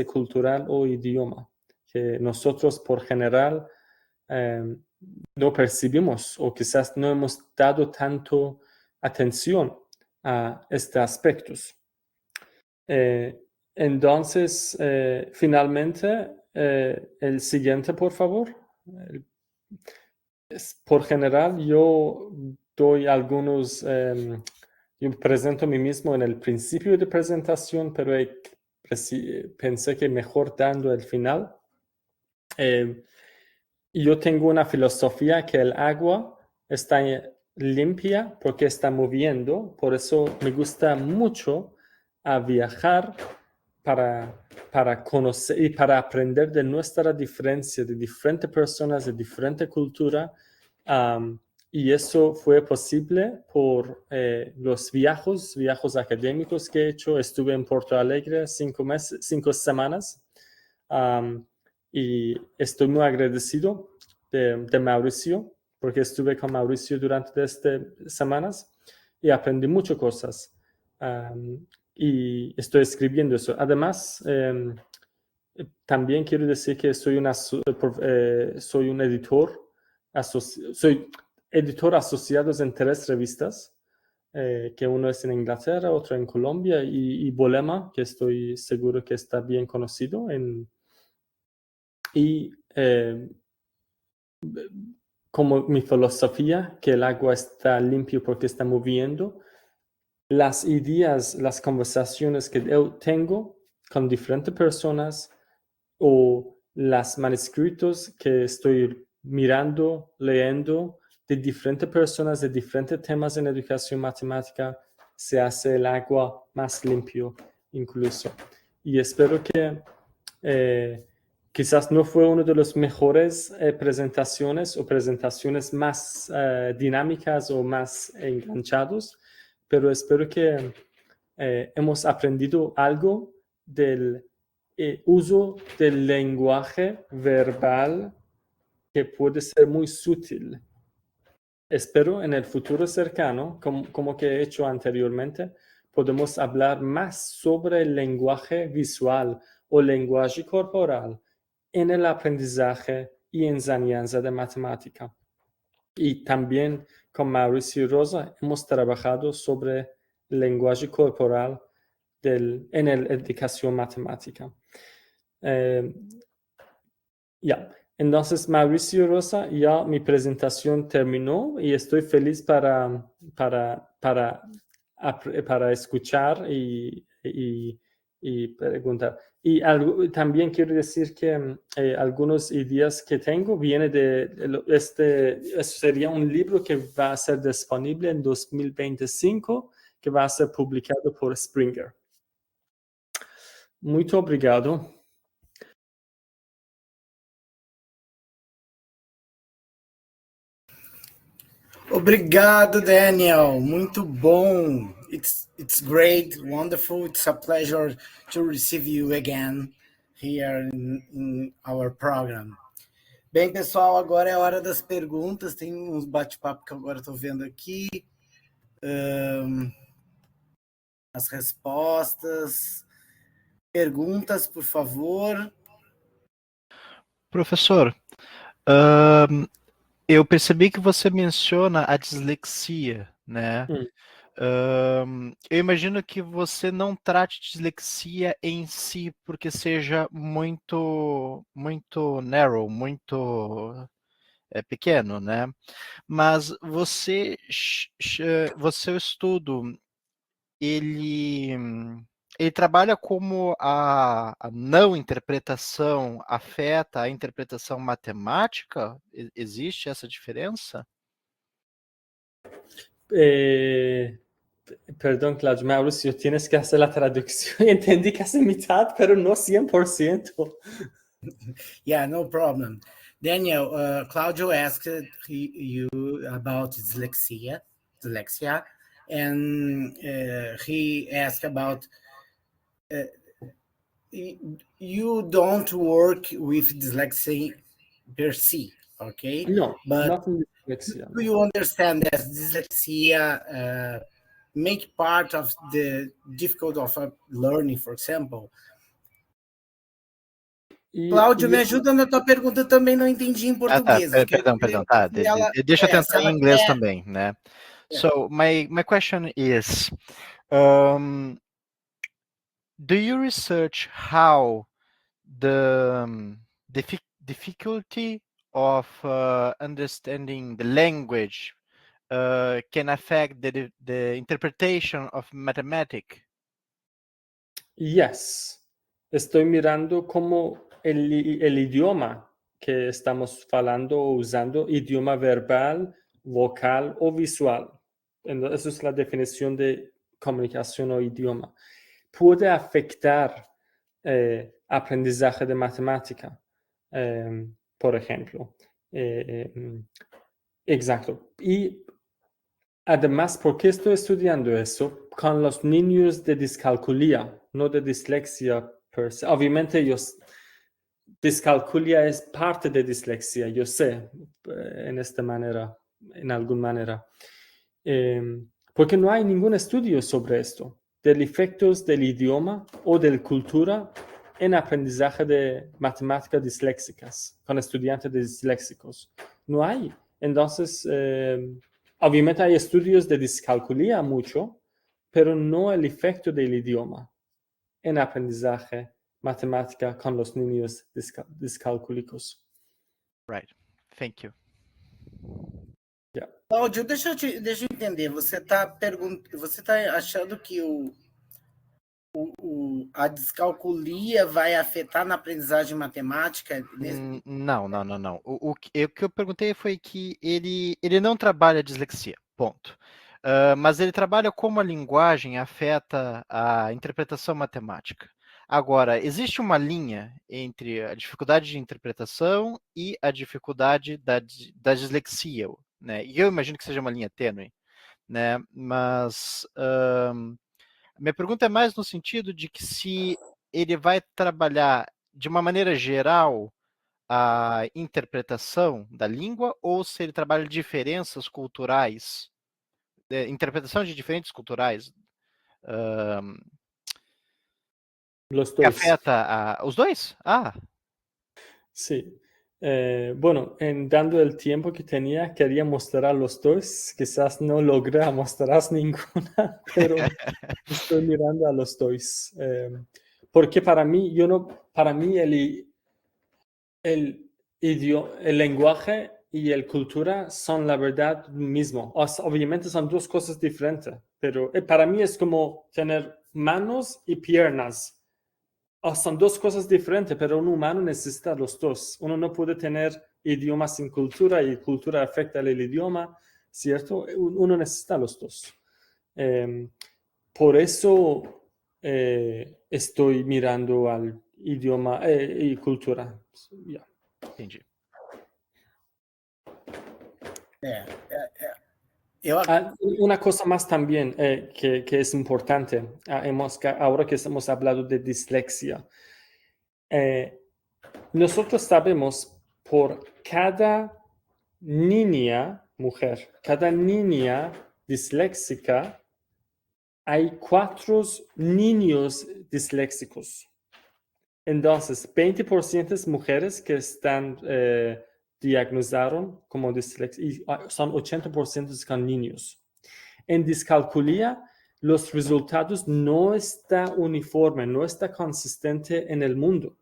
cultural o idioma que nosotros por general no percibimos o quizás no hemos dado tanto atención a estos aspectos. Entonces, finalmente, el siguiente, por favor. Por general, yo doy algunos, yo presento a mí mismo en el principio de presentación, pero pensé que mejor dando el final. Yo tengo una filosofía que el agua está limpia porque está moviendo, por eso me gusta mucho a viajar para conocer y para aprender de nuestra diferencia, de diferentes personas, de diferente cultura. Y eso fue posible por los viajes académicos que he hecho. Estuve en Porto Alegre 5 semanas. Y estoy muy agradecido de Mauricio, porque estuve con Mauricio durante estas semanas y aprendí muchas cosas. Y estoy escribiendo eso. Además, también quiero decir que soy un editor, soy editor asociado en 3 revistas, que uno es en Inglaterra, otro en Colombia y Bolema, que estoy seguro que está bien conocido y como mi filosofía, que el agua está limpio porque está moviendo, las ideas, las conversaciones que yo tengo con diferentes personas o los manuscritos que estoy mirando, leyendo de diferentes personas, de diferentes temas en educación matemática, se hace el agua más limpio incluso. Y espero que quizás no fue una de las mejores presentaciones o presentaciones más dinámicas o más enganchados, pero espero que hemos aprendido algo del uso del lenguaje verbal que puede ser muy sutil. Espero en el futuro cercano, como que he hecho anteriormente, podemos hablar más sobre el lenguaje visual o lenguaje corporal en el aprendizaje y enseñanza de matemática. Y también con Mauricio Rosa hemos trabajado sobre el lenguaje corporal en la educación matemática. Entonces, Mauricio Rosa, ya mi presentación terminó y estoy feliz para escuchar y preguntar. Y también quiero decir que algunas ideas que tengo vienen sería un libro que va a ser disponible en 2025, que va a ser publicado por Springer. Muito obrigado. Obrigado, Daniel. Muito bom. It's great, wonderful. It's a pleasure to receive you again here in our program. Bem, pessoal, agora é a hora das perguntas. Tem uns bate-papo que agora estou vendo aqui. As respostas. Perguntas, por favor. Professor, eu percebi que você menciona a dislexia, né? Eu imagino que você não trate dislexia em si porque seja muito narrow, muito pequeno, né? Mas você, seu estudo, ele trabalha como a não interpretação afeta a interpretação matemática? Existe essa diferença? Perdón, Claudio, Mauricio, tienes que hacer la traducción. Entendí casi mitad, pero no 100%. Yeah, no problem. Daniel, Claudio asked you about dyslexia, and he asked about you don't work with dyslexia per se, okay? No, but not in dyslexia. do you understand that dyslexia make part of the difficulty of learning, for example? Cláudio, me ajuda na tua pergunta, também não entendi em português. Perdão. Tá. Deixa eu tentar em inglês também, né? So, my question is, do you research how the difficulty of understanding the language can affect the interpretation of mathematics? Yes. Estoy mirando cómo el idioma que estamos hablando o usando, idioma verbal, vocal o visual. Entonces, esa es la definición de comunicación o idioma. Puede afectar aprendizaje de matemática, por ejemplo. Exacto. Y además, ¿por qué estoy estudiando eso? Con los niños de discalculia, no de dislexia per se. Obviamente, discalculia es parte de dislexia, yo sé, en alguna manera. Porque no hay ningún estudio sobre esto, del efectos del idioma o de la cultura en aprendizaje de matemáticas disléxicas, con estudiantes disléxicos. No hay. Entonces, obviamente hay estudios de discalculia mucho, pero no el efecto del idioma en aprendizaje matemática con los niños discalcúlicos. Right. Thank you. Yeah. Cláudio, deixa eu entender. Você está achando que a descalculia vai afetar na aprendizagem matemática? Não. O que eu perguntei foi que ele não trabalha dislexia, ponto. Mas ele trabalha como a linguagem afeta a interpretação matemática. Agora, existe uma linha entre a dificuldade de interpretação e a dificuldade da dislexia, né? E eu imagino que seja uma linha tênue, né? Mas minha pergunta é mais no sentido de que se ele vai trabalhar de uma maneira geral a interpretação da língua ou se ele trabalha diferenças culturais, interpretação de diferentes culturais. Los que dos. afeta os dois? Sí. Bueno, dando el tiempo que tenía, quería mostrar los dos. Quizás no logré mostrar ninguna, pero estoy mirando a los dos. Porque para mí el lenguaje y el cultura son la verdad mismo. Obviamente son dos cosas diferentes, pero para mí es como tener manos y piernas. Son dos cosas diferentes, pero un humano necesita los dos. Uno no puede tener idioma sin cultura y cultura afecta el idioma, ¿cierto? Uno necesita los dos. Por eso estoy mirando al idioma y cultura. Yeah. Entendi. Una cosa más también que es importante, ahora que hemos hablado de dislexia, nosotros sabemos por cada niña, mujer, cada niña disléxica, hay 4 niños disléxicos. Entonces, 20% de mujeres que están diagnosticaron como disléxicos y son 80% con niños. En discalculia, los resultados no están uniformes, no está consistente en el mundo.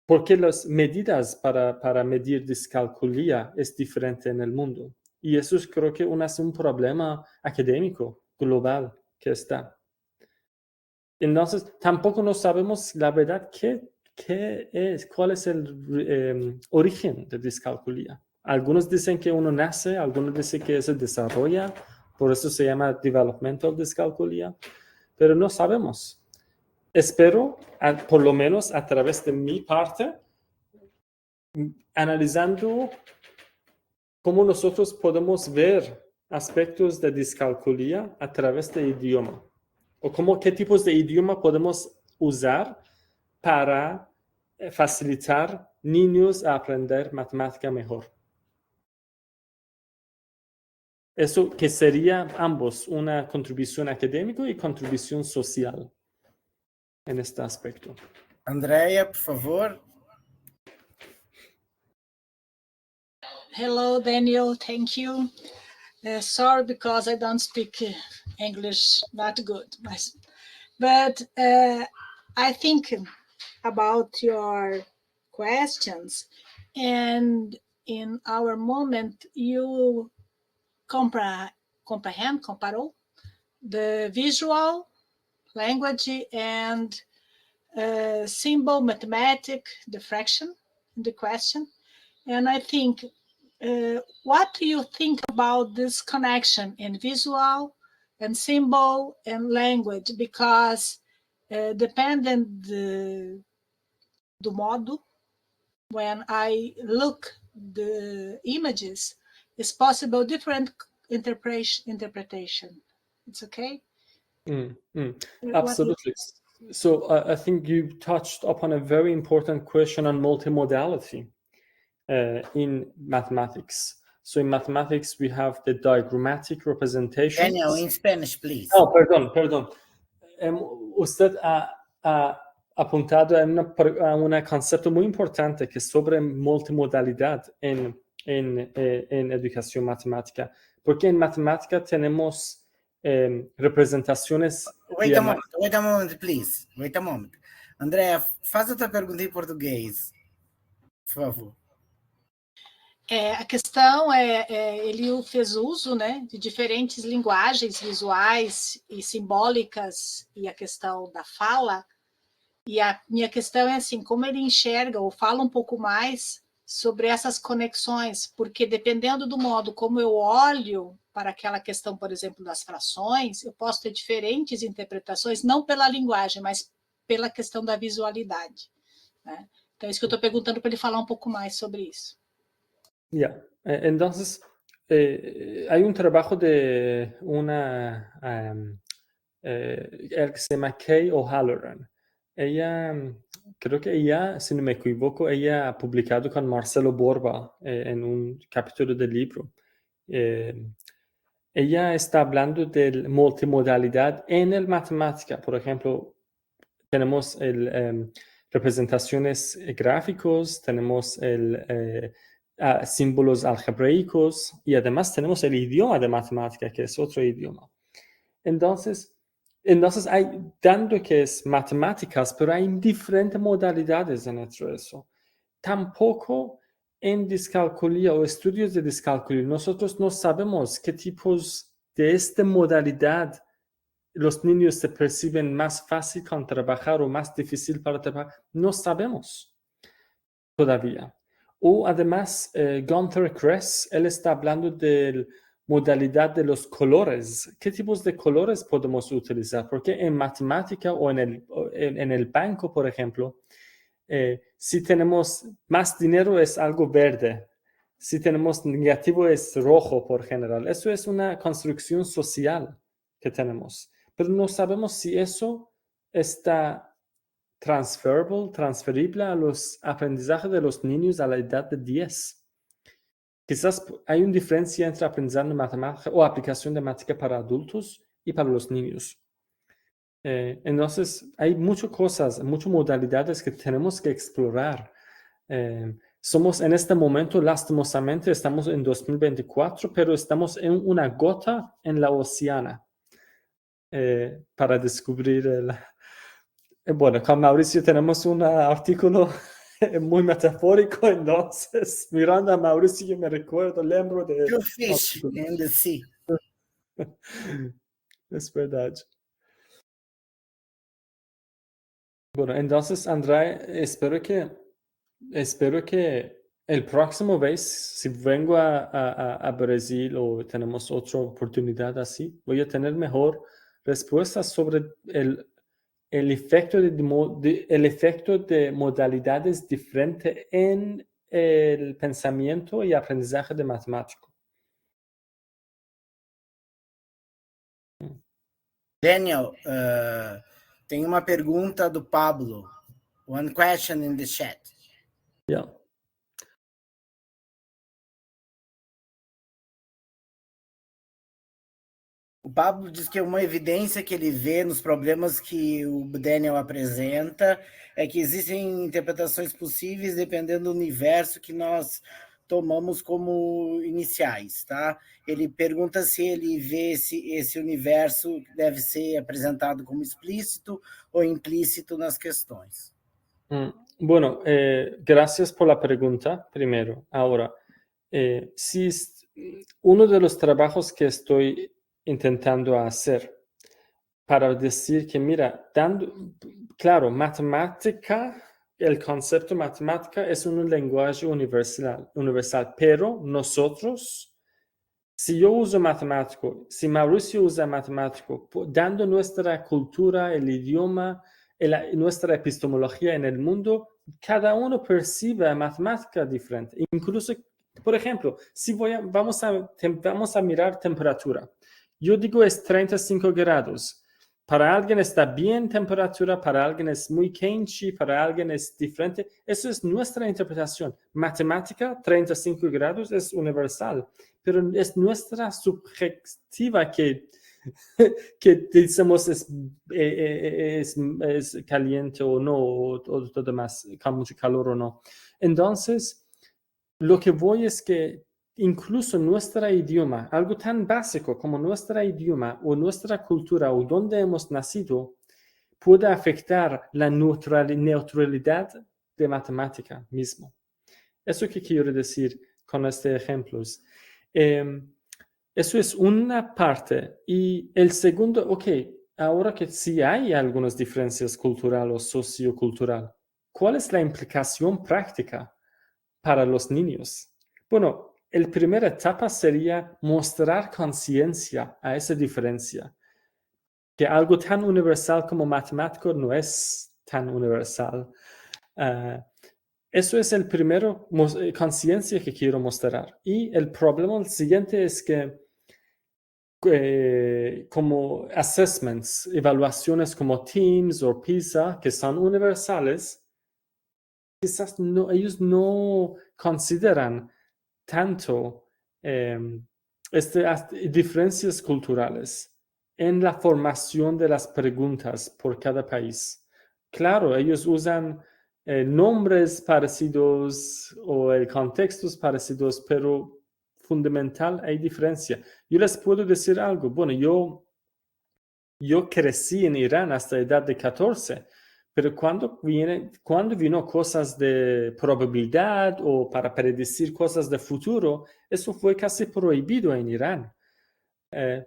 Porque las medidas para medir discalculia es diferente en el mundo. Y eso creo que es un problema académico global que está. Entonces, tampoco no sabemos la verdad cuál es el origen de discalculia. Algunos dicen que uno nace, algunos dicen que se desarrolla, por eso se llama developmental dyscalculia, pero no sabemos. Espero, por lo menos a través de mi parte, analizando cómo nosotros podemos ver aspectos de discalculia a través de idioma. O qué tipos de idioma podemos usar para facilitar niños a aprender matemática mejor. Eso que sería ambos, una contribución académica y contribución social en este aspecto. Andrea, por favor. Hello, Daniel. Thank you. Sorry because I don't speak English not good, but I think about your questions, and in our moment you comparou the visual language and symbol mathematic, the fraction, the question, and I think what do you think about this connection in visual and symbol and language? Because depending do modo, when I look the images, it's possible different interpretation. It's okay? Absolutely. So I think you touched upon a very important question on multimodality. In mathematics. So in mathematics, we have the diagrammatic representation. Daniel, in Spanish, please. Oh, perdón. Usted ha apuntado a un concepto muy importante que es sobre multimodalidad en educación matemática. Porque en matemática tenemos representações... Wait a moment, please. Wait a moment. Andrea, faz outra pergunta em português, por favor. A questão ele fez uso, né, de diferentes linguagens visuais e simbólicas e a questão da fala. E a minha questão é assim, como ele enxerga ou fala um pouco mais sobre essas conexões, porque dependendo do modo como eu olho para aquela questão, por exemplo, das frações, eu posso ter diferentes interpretações, não pela linguagem, mas pela questão da visualidade, né? Então, é isso que eu estou perguntando para ele falar um pouco mais sobre isso. Ya, entonces hay un trabajo de una que se llama Kay O'Halloran. Ella, creo que ella, si no me equivoco, ella ha publicado con Marcelo Borba en un capítulo del libro. Ella está hablando de multimodalidad en el matemática. Por ejemplo, tenemos representaciones gráficos, tenemos símbolos algebraicos y además tenemos el idioma de matemática, que es otro idioma. Entonces hay, dando que es matemáticas, pero hay diferentes modalidades dentro de eso. Tampoco en discalculia o estudios de discalculia, nosotros no sabemos qué tipos de esta modalidad los niños se perciben más fácil con trabajar o más difícil para trabajar. No sabemos todavía. O además, Gunther Kress, él está hablando de la modalidad de los colores. ¿Qué tipos de colores podemos utilizar? Porque en matemática o en el banco, por ejemplo, si tenemos más dinero es algo verde. Si tenemos negativo es rojo por general. Eso es una construcción social que tenemos. Pero no sabemos si eso está transferible a los aprendizajes de los niños a la edad de 10. Quizás hay una diferencia entre aprendizaje de matemática o aplicación de matemática para adultos y para los niños. Entonces, hay muchas cosas, muchas modalidades que tenemos que explorar. Somos en este momento, lastimosamente, estamos en 2024, pero estamos en una gota en la océana para descubrir bueno, con Mauricio tenemos un artículo muy metafórico, entonces, mirando a Mauricio, yo me recuerdo, lembro de... Two fish in the sea. Es verdad. Bueno, entonces, André, espero que el próximo vez, si vengo a Brasil o tenemos otra oportunidad así, voy a tener mejor respuestas sobre el efecto de modalidades diferentes en el pensamiento y aprendizaje de matemático. Daniel, tem uma pergunta do Pablo. One question in the chat. Yeah. O Pablo diz que uma evidência que ele vê nos problemas que o Daniel apresenta é que existem interpretações possíveis dependendo do universo que nós tomamos como iniciais, tá? Ele pergunta se ele vê esse universo deve ser apresentado como explícito ou implícito nas questões. Bueno, gracias por la pregunta, primero. Ahora, si uno de los trabajos que estoy intentando hacer para decir que, mira, claro, matemática, el concepto matemática es un lenguaje universal, pero nosotros, si yo uso matemático, si Mauricio usa matemático, dando nuestra cultura, el idioma, nuestra epistemología en el mundo, cada uno percibe matemática diferente. Incluso, por ejemplo, si vamos a mirar temperatura. Yo digo es 35 grados. Para alguien está bien temperatura, para alguien es muy quente, para alguien es diferente. Eso es nuestra interpretación. Matemática, 35 grados es universal, pero es nuestra subjetiva que decimos es caliente o no, o todo demás, con mucho calor o no. Entonces, lo que voy es que incluso nuestro idioma, algo tan básico como nuestro idioma o nuestra cultura o donde hemos nacido, puede afectar la neutralidad de matemática mismo. Eso que quiero decir con estos ejemplos. Eso es una parte. Y el segundo, ok, ahora que sí hay algunas diferencias culturales o socioculturales, ¿cuál es la implicación práctica para los niños? Bueno, la primera etapa sería mostrar conciencia a esa diferencia, que algo tan universal como matemático no es tan universal. Eso es el primero, conciencia que quiero mostrar. Y el problema el siguiente es que como assessments, evaluaciones como Teams o PISA, que son universales, quizás ellos no consideran tanto diferencias culturales en la formación de las preguntas por cada país. Claro, ellos usan nombres parecidos o contextos parecidos, pero fundamental hay diferencia. Yo les puedo decir algo. Bueno, yo crecí en Irán hasta la edad de 14, pero cuando vino cosas de probabilidad o para predecir cosas de futuro, eso fue casi prohibido en Irán,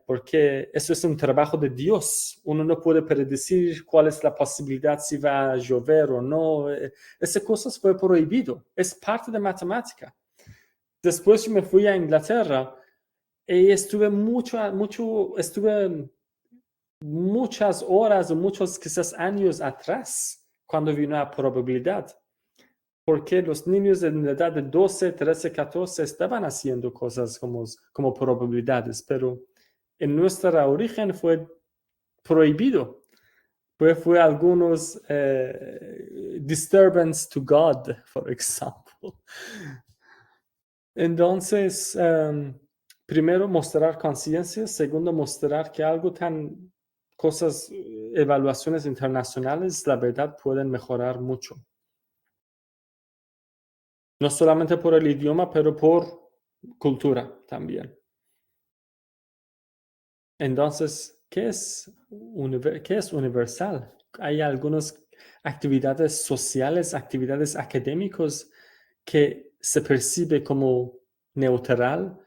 porque eso es un trabajo de Dios. Uno no puede predecir cuál es la posibilidad si va a llover o no. Esas cosas fue prohibido. Es parte de matemática. Después yo me fui a Inglaterra y estuve muchas horas o muchos quizás años atrás cuando vino la probabilidad, porque los niños en la edad de 12, 13, 14 estaban haciendo cosas como probabilidades, pero en nuestro origen fue prohibido. Fue algunos disturbance to God, por ejemplo. Entonces, primero mostrar conciencia, segundo mostrar que algo tan cosas, evaluaciones internacionales, la verdad pueden mejorar mucho. No solamente por el idioma, pero por cultura también. Entonces, ¿qué es universal? Hay algunas actividades sociales, actividades académicas que se percibe como neutral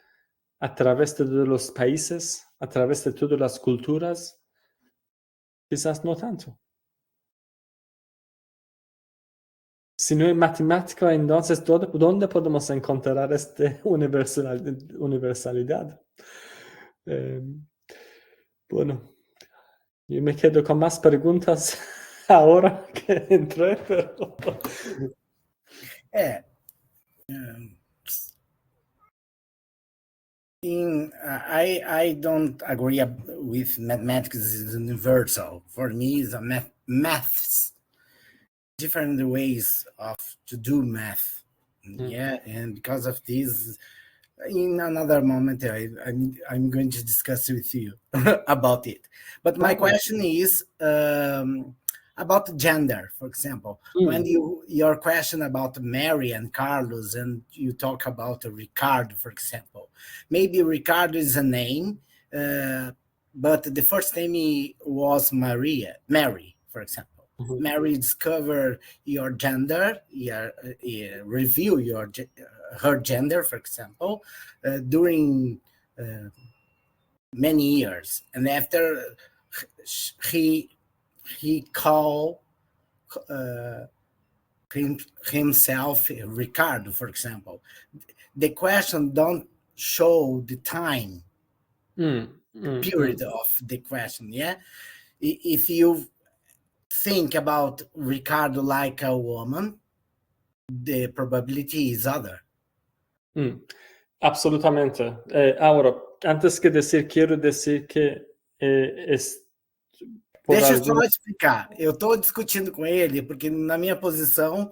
a través de todos los países, a través de todas las culturas. Quizás no tanto. Si no hay matemática, entonces, ¿dónde podemos encontrar esta universalidad? Bueno, yo me quedo con más preguntas ahora que entré, pero... I don't agree with mathematics is universal. For me, it's a maths, different ways of to do math. Yeah, and because of this, in another moment, I'm going to discuss with you about it. But my question is about gender, for example. When your question about Mary and Carlos, and you talk about Ricardo, for example, maybe Ricardo is a name, but the first name was Mary, for example. Mary discover your gender, reveal her gender, for example, during many years, and after he called himself Ricardo, for example. The question don't show the time period of the question. Yeah, if you think about Ricardo like a woman, the probability is other. Absolutamente. Ahora, antes que decir, quiero decir que Deixa eu só explicar. Eu estou discutindo com ele, porque na minha posição,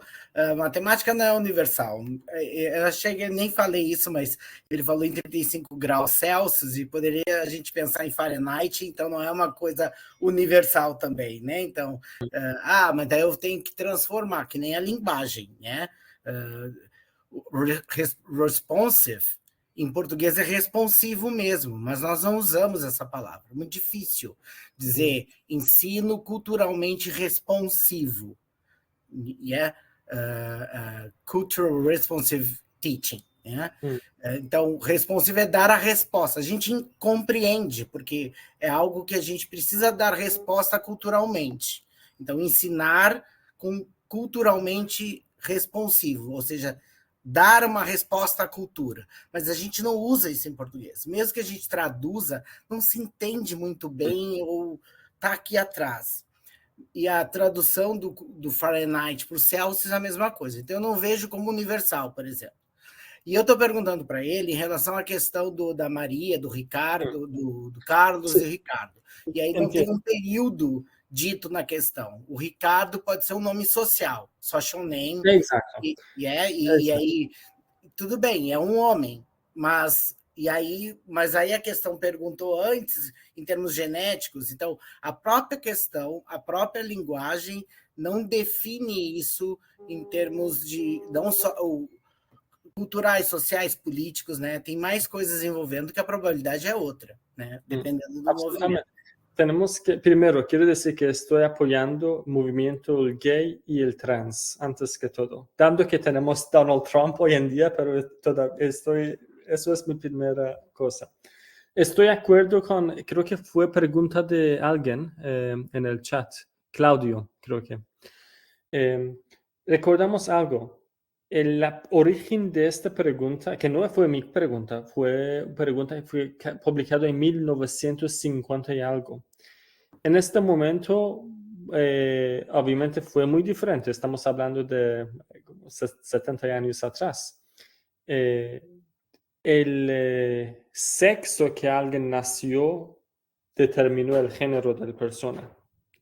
matemática não é universal. Eu achei, nem falei isso, mas ele falou em 35 graus Celsius e poderia a gente pensar em Fahrenheit, então não é uma coisa universal também, né? Então, mas daí eu tenho que transformar, que nem a linguagem, né? Responsive, em português é responsivo mesmo, mas nós não usamos essa palavra. É muito difícil dizer ensino culturalmente responsivo. Yeah? Cultural responsive teaching. Yeah? Então, responsivo é dar a resposta. A gente compreende, porque é algo que a gente precisa dar resposta culturalmente. Então, ensinar culturalmente responsivo, ou seja, dar uma resposta à cultura. Mas a gente não usa isso em português. Mesmo que a gente traduza, não se entende muito bem ou está aqui atrás. E a tradução do Fahrenheit para o Celsius é a mesma coisa. Então, eu não vejo como universal, por exemplo. E eu estou perguntando para ele em relação à questão da Maria, do Ricardo, do Carlos e Ricardo. E aí não tem um período dito na questão. O Ricardo pode ser um nome social, social name. Exato. E aí, tudo bem, é um homem, mas aí a questão perguntou antes, em termos genéticos, então a própria questão, a própria linguagem não define isso em termos de, não só culturais, sociais, políticos, né? Tem mais coisas envolvendo que a probabilidade é outra, né? Dependendo do movimento. Tenemos que, primero, quiero decir que estoy apoyando el movimiento gay y el trans, antes que todo. Dando que tenemos Donald Trump hoy en día, pero eso es mi primera cosa. Estoy de acuerdo con, creo que fue pregunta de alguien en el chat, Claudio, creo que. Recordamos algo. El origen de esta pregunta, que no fue mi pregunta, fue pregunta que fue publicado en 1950 y algo. En este momento, obviamente fue muy diferente. Estamos hablando de 70 años atrás. El sexo que alguien nació determinó el género de la persona.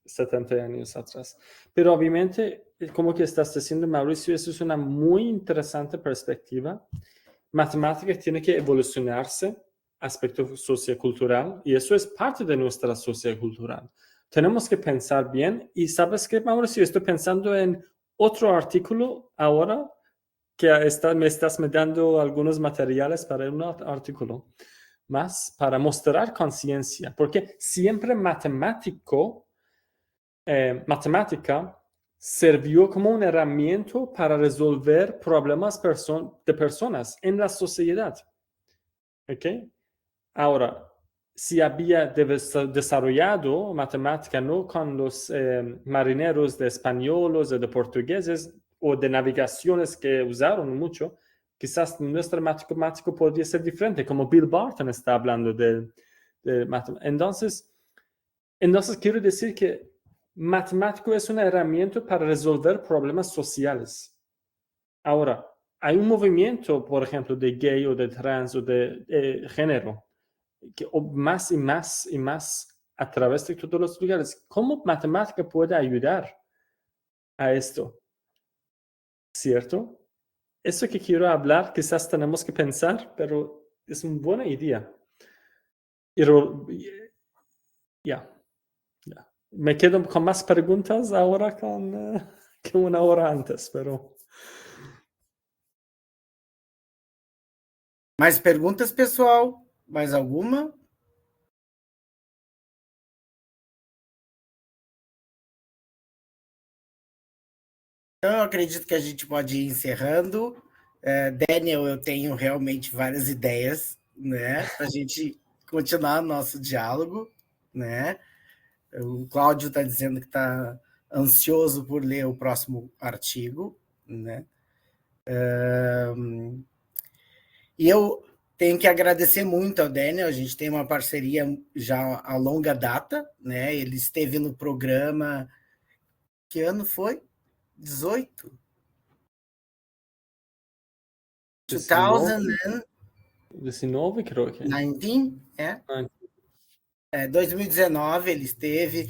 70 años atrás. Pero obviamente, como que estás diciendo, Mauricio, eso es una muy interesante perspectiva. Matemáticas tiene que evolucionarse, aspecto sociocultural, y eso es parte de nuestra sociocultural. Tenemos que pensar bien, y ¿sabes qué, Mauricio? Estoy pensando en otro artículo ahora, que me estás dando algunos materiales para un artículo más, para mostrar conciencia, porque siempre matemática sirvió como una herramienta para resolver problemas de personas en la sociedad. ¿Ok? Ahora, si había desarrollado matemática no con los marineros de españoles o de portugueses o de navegaciones que usaron mucho, quizás nuestro matemático podría ser diferente, como Bill Barton está hablando de matemática. Entonces, quiero decir que matemático es una herramienta para resolver problemas sociales. Ahora, hay un movimiento, por ejemplo, de gay o de trans o de género, que más y más y más a través de todos los lugares. ¿Cómo matemática puede ayudar a esto? ¿Cierto? Eso que quiero hablar, quizás tenemos que pensar, pero es una buena idea. Ya. Me quedo con más preguntas ahora que una hora antes, pero... Mais perguntas, pessoal? Mais alguma? Então, eu acredito que a gente pode ir encerrando. Daniel, eu tenho realmente várias ideias, né, para a gente continuar nosso diálogo, né? O Cláudio está dizendo que está ansioso por ler o próximo artigo, né? E eu tenho que agradecer muito ao Daniel, a gente tem uma parceria já a longa data, né? Ele esteve no programa, que ano foi? 18? 19, creo que. 19, 2019 ele esteve,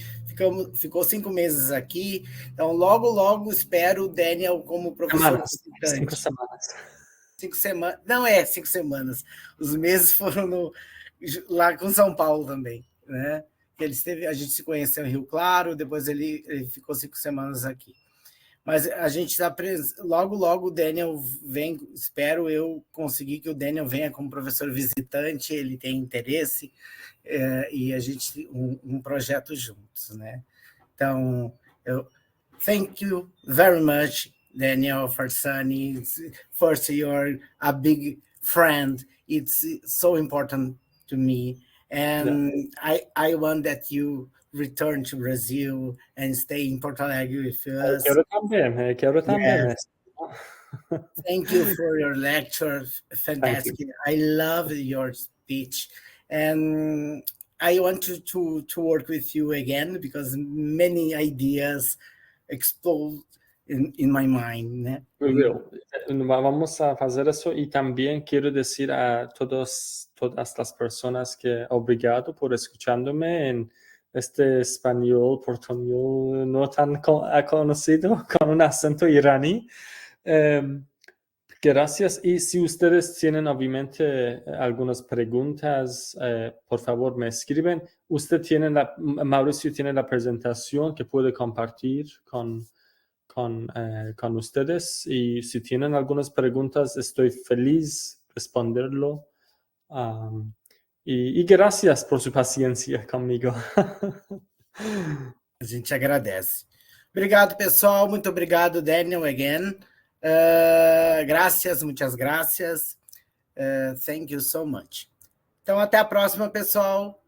ficou 5 meses aqui, então logo espero o Daniel como professor visitante. 5 semanas. 5 semanas, não 5 semanas, os meses foram lá com São Paulo também, né? Ele esteve, a gente se conheceu em Rio Claro, depois ele ficou 5 semanas aqui. Mas a gente está logo o Daniel vem, espero eu conseguir que o Daniel venha como professor visitante, ele tem interesse, e a gente um projeto juntos, né? Então, thank you very much, Daniel Farsani. First, you're a big friend. It's so important to me, and yeah. I want that you return to Brazil and stay in Porto Alegre with us. Quero também. Yes. Thank you for your lecture. Fantastic. I love your speech. And I want to work with you again because many ideas explode in my mind. ¿eh? Vamos a hacer eso y también quiero decir a todas las personas que obrigado por escuchándome en este español portuñol no tan conocido con un acento iraní. Gracias. Y si ustedes tienen obviamente algunas preguntas, por favor me escriben. Mauricio tiene la presentación que puede compartir con ustedes. Y si tienen algunas preguntas, estoy feliz de responderlo. E graças por sua paciência comigo. A gente agradece. Obrigado, pessoal. Muito obrigado, Daniel, again. Graças, muitas graças. Thank you so much. Então, até a próxima, pessoal.